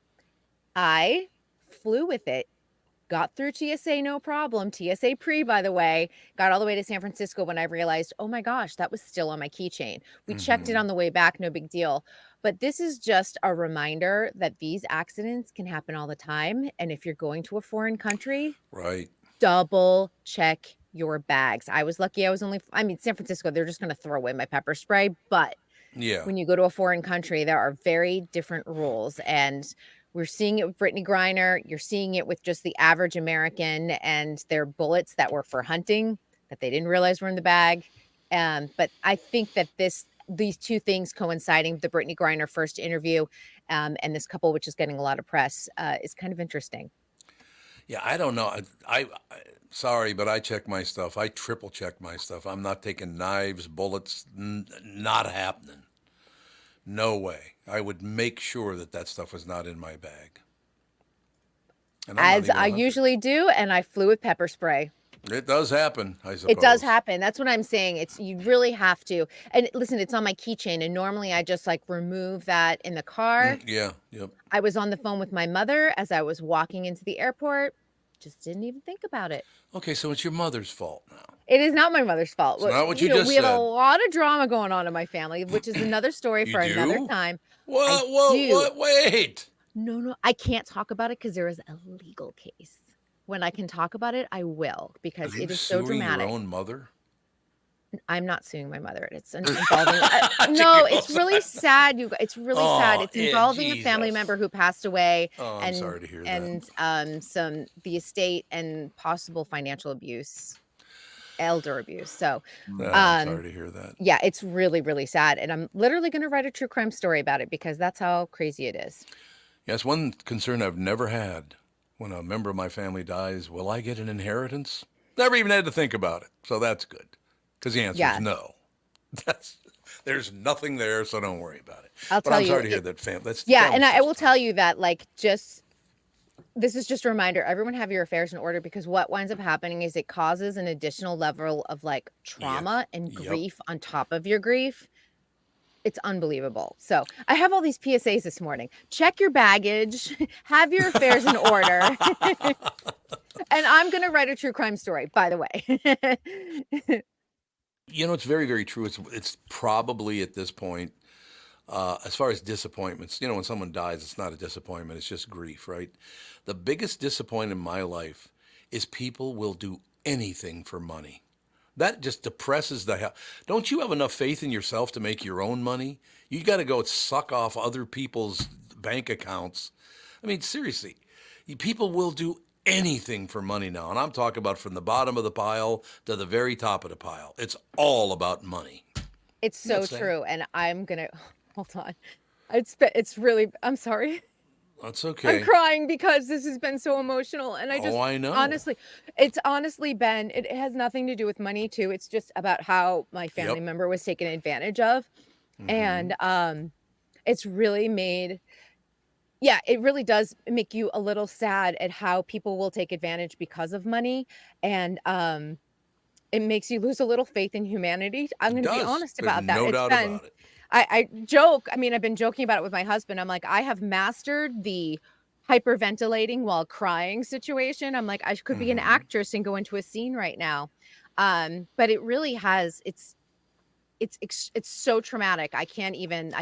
I flew with it. Got through TSA, no problem. TSA pre, by the way, got all the way to San Francisco when I realized, oh my gosh, that was still on my keychain. We checked it on the way back, no big deal. But this is just a reminder that these accidents can happen all the time. And if you're going to a foreign country, double check your bags. I was lucky. San Francisco, they're just going to throw away my pepper spray. But when you go to a foreign country, there are very different rules. And we're seeing it with Brittany Griner. You're seeing it with just the average American and their bullets that were for hunting that they didn't realize were in the bag. But I think that these two things coinciding, the Brittany Griner first interview and this couple, which is getting a lot of press, is kind of interesting. Yeah, I don't know. I sorry, but I check my stuff. I triple check my stuff. I'm not taking knives, bullets, not happening. No way. I would make sure that stuff was not in my bag. As I usually do, and I flew with pepper spray. It does happen, I suppose. It does happen. That's what I'm saying. You really have to. And listen, it's on my keychain, and normally I just remove that in the car. Yeah, yep. I was on the phone with my mother as I was walking into the airport. Just didn't even think about it. Okay, so it's your mother's fault now. It is not my mother's fault. It's not what you just said. We have a lot of drama going on in my family, which is another story for another time. Wait. No, I can't talk about it because there is a legal case. When I can talk about it, I will, because it is so dramatic. Your own mother? I'm not suing my mother. It's involving. No, it's really sad. It's really sad. It's involving a family member who passed away. Oh, I'm sorry to hear that. And the estate and possible financial abuse, elder abuse. So, I'm sorry to hear that. Yeah, it's really, really sad. And I'm literally going to write a true crime story about it because that's how crazy it is. Yes, one concern I've never had when a member of my family dies: will I get an inheritance? Never even had to think about it. So that's good. Because the answer is no. There's nothing there, so don't worry about it. I'm sorry to hear that, fam. And I will tell you that, this is just a reminder. Everyone have your affairs in order, because what winds up happening is it causes an additional level of trauma and grief on top of your grief. It's unbelievable. So I have all these PSAs this morning. Check your baggage. Have your affairs in order. And I'm going to write a true crime story, by the way. You know, it's very, very true. It's probably at this point, as far as disappointments, you know, when someone dies, it's not a disappointment. It's just grief, right? The biggest disappointment in my life is people will do anything for money. That just depresses the hell. Don't you have enough faith in yourself to make your own money? You got to go suck off other people's bank accounts. I mean, seriously, people will do anything for money now. And I'm talking about from the bottom of the pile to the very top of the pile. It's all about money. It's so true. And I'm going to, hold on. It's really, I'm sorry. That's okay. I'm crying because this has been so emotional. And I know. Honestly, it's honestly been, it has nothing to do with money too. It's just about how my family member was taken advantage of. Mm-hmm. And it's really made, it really does make you a little sad at how people will take advantage because of money. And it makes you lose a little faith in humanity. I'm going to be honest about that. No doubt about it. I joke. I mean, I've been joking about it with my husband. I'm like, I have mastered the hyperventilating while crying situation. I'm like, I could be an actress and go into a scene right now. But it really has, it's so traumatic. I can't even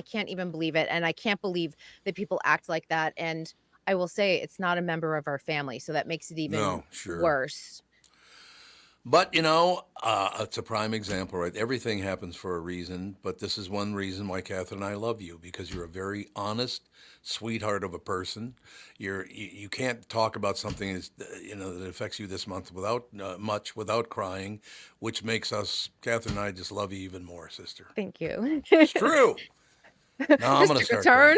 believe it. And I can't believe that people act like that. And I will say it's not a member of our family. So that makes it even worse. But, you know, it's a prime example, right? Everything happens for a reason, but this is one reason why Catherine and I love you, because you're a very honest sweetheart of a person. You can't talk about something that affects you this month without crying, which makes us, Catherine and I, just love you even more, sister. Thank you. It's true. No, I'm going to start turn.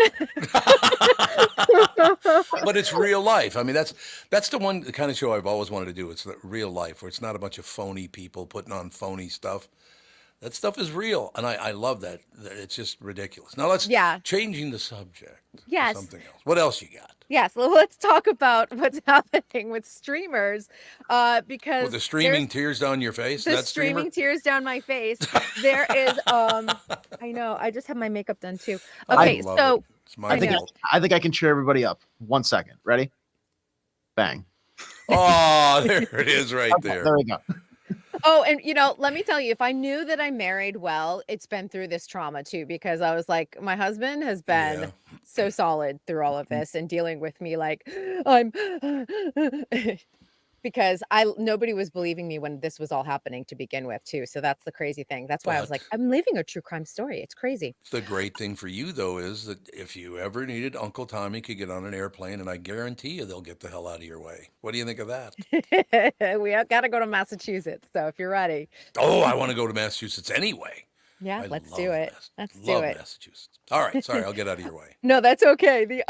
But it's real life. I mean, that's the kind of show I've always wanted to do. It's real life, where it's not a bunch of phony people putting on phony stuff. That stuff is real, and I love that. It's just ridiculous. Now let's changing the subject. Yes. To something else. What else you got? Yes. Well, let's talk about what's happening with streamers, because with the streaming tears down your face. The streaming tears down my face. There is I know. I just have my makeup done too. Okay, so I think I can cheer everybody up. 1 second. Ready? Bang. Oh, there it is, right there. There we go. Oh, and let me tell you, if I knew that I married well, it's been through this trauma too, because I was like, my husband has been so solid through all of this and dealing with me like I'm because nobody was believing me when this was all happening to begin with too. So that's the crazy thing. That's why I was like, I'm living a true crime story. It's crazy. The great thing for you though is that if you ever needed, Uncle Tommy could get on an airplane, and I guarantee you they'll get the hell out of your way. What do you think of that? We got to go to Massachusetts. So if you're ready. Oh, I want to go to Massachusetts anyway. Yeah, let's do it. Let's do it. Massachusetts. All right, sorry, I'll get out of your way. No, that's okay.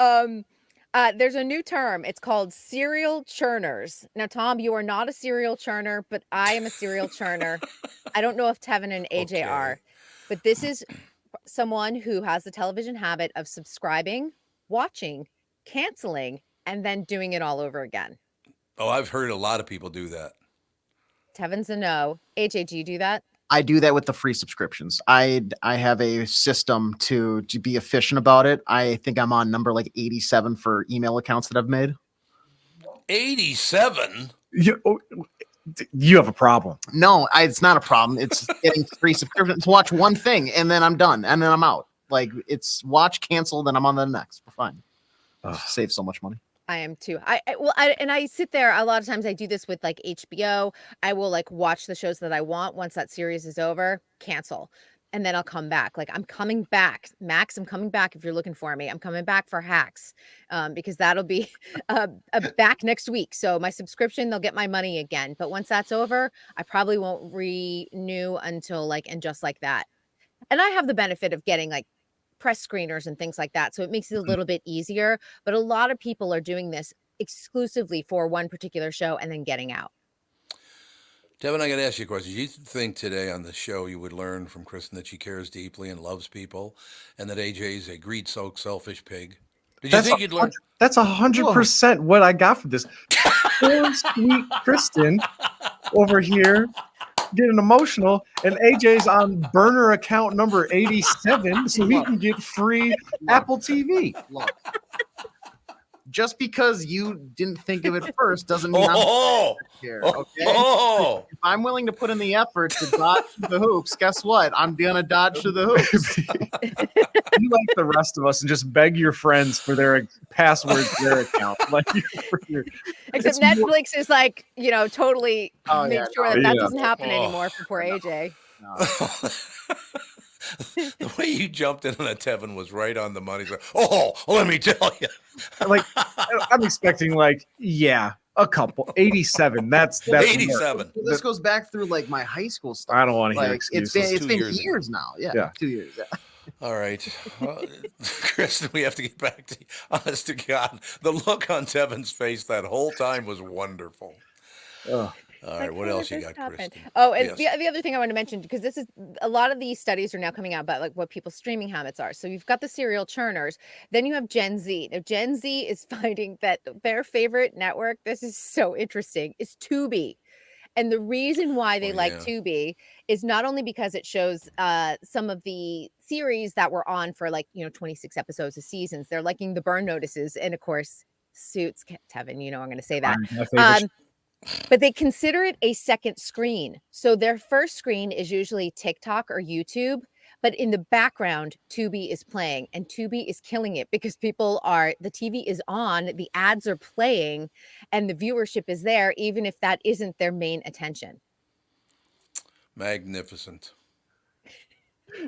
There's a new term. It's called serial churners. Now, Tom, you are not a serial churner, but I am a serial churner. I don't know if Tevin and AJ are, but this is someone who has the television habit of subscribing, watching, canceling, and then doing it all over again. Oh, I've heard a lot of people do that. Tevin's a no. AJ, do you do that? I do that with the free subscriptions. I have a system to be efficient about it. I think I'm on number like 87 for email accounts that I've made. 87? You have a problem. No, it's not a problem. It's getting free subscriptions to watch one thing, and then I'm done, and then I'm out. Like, it's watch, cancel, then I'm on the next. We're fine. Save so much money. I am too. I sit there a lot of times. I do this with like HBO. I will like watch the shows that I want. Once that series is over, cancel, and then I'll come back. Like, I'm coming back, Max. I'm coming back. If you're looking for me, I'm coming back for Hacks, because that'll be back next week. So my subscription, they'll get my money again. But once that's over, I probably won't renew until and just like that. And I have the benefit of getting like press screeners and things like that. So it makes it a little bit easier, but a lot of people are doing this exclusively for one particular show and then getting out. Tevin, I got to ask you a question. Do you think today on the show you would learn from Kristen that she cares deeply and loves people, and that AJ is a greed-soaked, selfish pig? Did you think you'd learn? That's 100% what I got from this. Poor sweet Kristen over here getting emotional, and AJ's on burner account number 87 so he can get free Apple TV. just because you didn't think of it first doesn't mean I'm here. Okay. If I'm willing to put in the effort to dodge the hoops, guess what? I'm gonna dodge through the hoops. You like the rest of us and just beg your friends for their passwords to their account. Except Netflix is like, totally make sure that doesn't happen anymore for poor AJ. The way you jumped in on that, Tevin, was right on the money. He's like, let me tell you. I'm expecting a couple. 87. That's 87. Well, this goes back through like my high school stuff. I don't want to hear excuses. It's been years now. Yeah, 2 years. Yeah. All right. Kristen, we have to get back to you. Honest to God, the look on Tevin's face that whole time was wonderful. All right, what else you got, Kristen? Oh, and the other thing I want to mention, because this is a lot of these studies are now coming out about like what people's streaming habits are. So you've got the serial churners, then you have Gen Z. Now Gen Z is finding that their favorite network, this is so interesting, is Tubi. And the reason why they like Tubi is not only because it shows some of the series that were on for 26 episodes of seasons. They're liking the burn notices and of course Suits. Tevin, I'm going to say that. But they consider it a second screen. So their first screen is usually TikTok or YouTube, but in the background, Tubi is playing, and Tubi is killing it because the TV is on, the ads are playing, and the viewership is there, even if that isn't their main attention. Magnificent.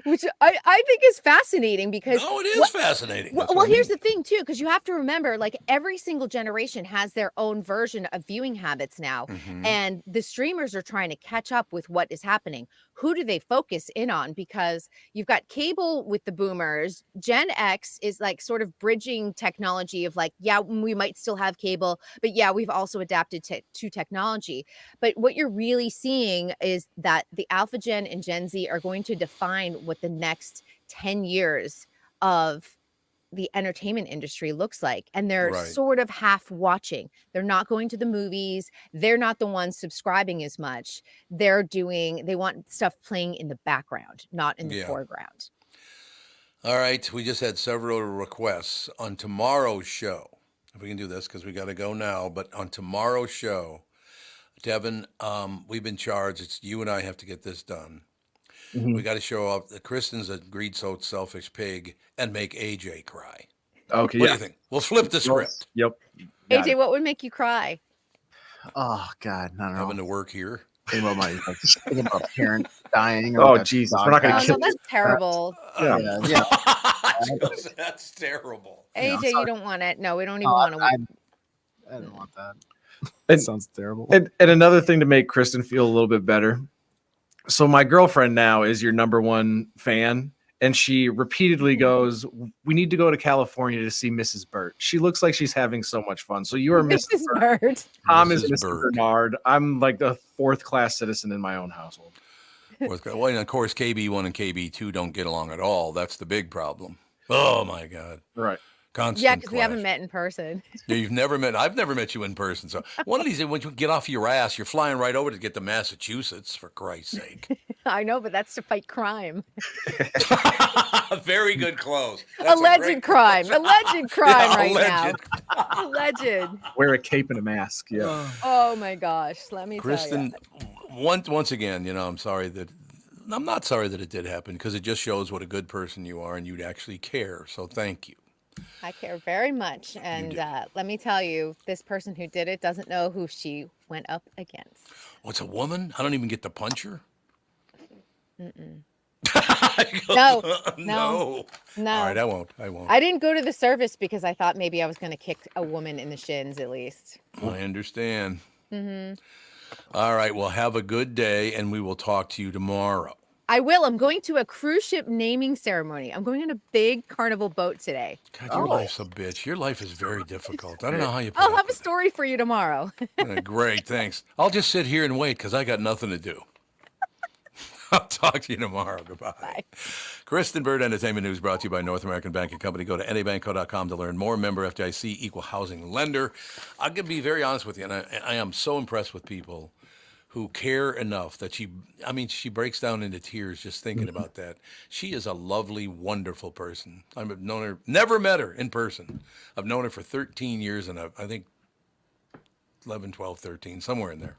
Which I think is fascinating because it is fascinating. Well, here's the thing too, because you have to remember, like every single generation has their own version of viewing habits now, and the streamers are trying to catch up with what is happening. Who do they focus in on? Because you've got cable with the boomers. Gen X is like sort of bridging technology of like, we might still have cable, but we've also adapted to technology. But what you're really seeing is that the Alpha Gen and Gen Z are going to define what the next 10 years of the entertainment industry looks like. And they're sort of half watching. They're not going to the movies. They're not the ones subscribing as much. They want stuff playing in the background, not in the foreground. All right. We just had several requests on tomorrow's show. If we can do this, because we got to go now. But on tomorrow's show, Tevin, we've been charged. It's you and I have to get this done. We got to show up. Kristen's a greed so selfish pig and make AJ cry. Okay. What do you think? We'll flip the script. Yep. AJ, what would make you cry? Oh God, I don't know. Having to work here. Think about a parent dying. Oh Jesus, we're not going to kill. No, that's terrible. Yeah. That's terrible. AJ, you don't want it. No, we don't even want to. I don't want that. That sounds terrible. And another thing to make Kristen feel a little bit better. So my girlfriend now is your number one fan, and she repeatedly goes, "We need to go to California to see Mrs. Burt. She looks like she's having so much fun." So you are Mrs. Burt. Tom is Mr. Bernard. I'm like the fourth class citizen in my own household. Well, and of course, KB1 and KB2 don't get along at all. That's the big problem. Oh my God. Right. Constant because we haven't met in person. You've never met. I've never met you in person. So one of these, when you get off your ass, you're flying right over to get to Massachusetts, for Christ's sake. I know, but that's to fight crime. Very good close. Alleged crime right now. Alleged. Wear a cape and a mask. Yeah. Oh my gosh. Let me Kristen, tell you. Once again, I'm not sorry that it did happen, because it just shows what a good person you are and you'd actually care. So thank you. I care very much. And let me tell you, this person who did it doesn't know who she went up against. Oh, it's a woman? I don't even get to punch her? Mm-mm. No. No. All right, I won't. I didn't go to the service because I thought maybe I was going to kick a woman in the shins at least. I understand. Mm-hmm. All right, well, have a good day, and we will talk to you tomorrow. I will. I'm going to a cruise ship naming ceremony. I'm going on a big carnival boat today. God, your life's a bitch. Your life is very difficult. I don't know how you. I'll have a story for you tomorrow. Great, thanks. I'll just sit here and wait because I got nothing to do. I'll talk to you tomorrow. Goodbye. Bye. Kristen Bird Entertainment News brought to you by North American Banking Company. Go to nabanco.com to learn more. Member FDIC, equal housing lender. I'm going to be very honest with you, and I am so impressed with people who care enough that she breaks down into tears just thinking about that. She is a lovely, wonderful person. I've known her, never met her in person. I've known her for 13 years, and I think 11, 12, 13, somewhere in there.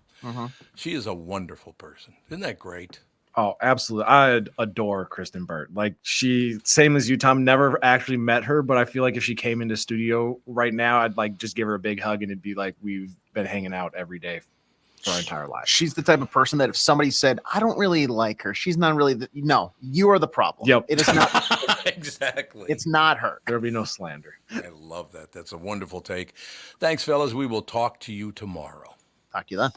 She is a wonderful person. Isn't that great? Oh, absolutely. I adore Kristen Burt. Like, she, same as you, Tom, never actually met her, but I feel like if she came into studio right now, I'd like just give her a big hug and it'd be like we've been hanging out every day for our entire lives. She's the type of person that if somebody said, I don't really like her, she's not really no, you are the problem. Yep. It is not. Exactly. It's not her. There'll be no slander. I love that. That's a wonderful take. Thanks, fellas. We will talk to you tomorrow. Talk to you then.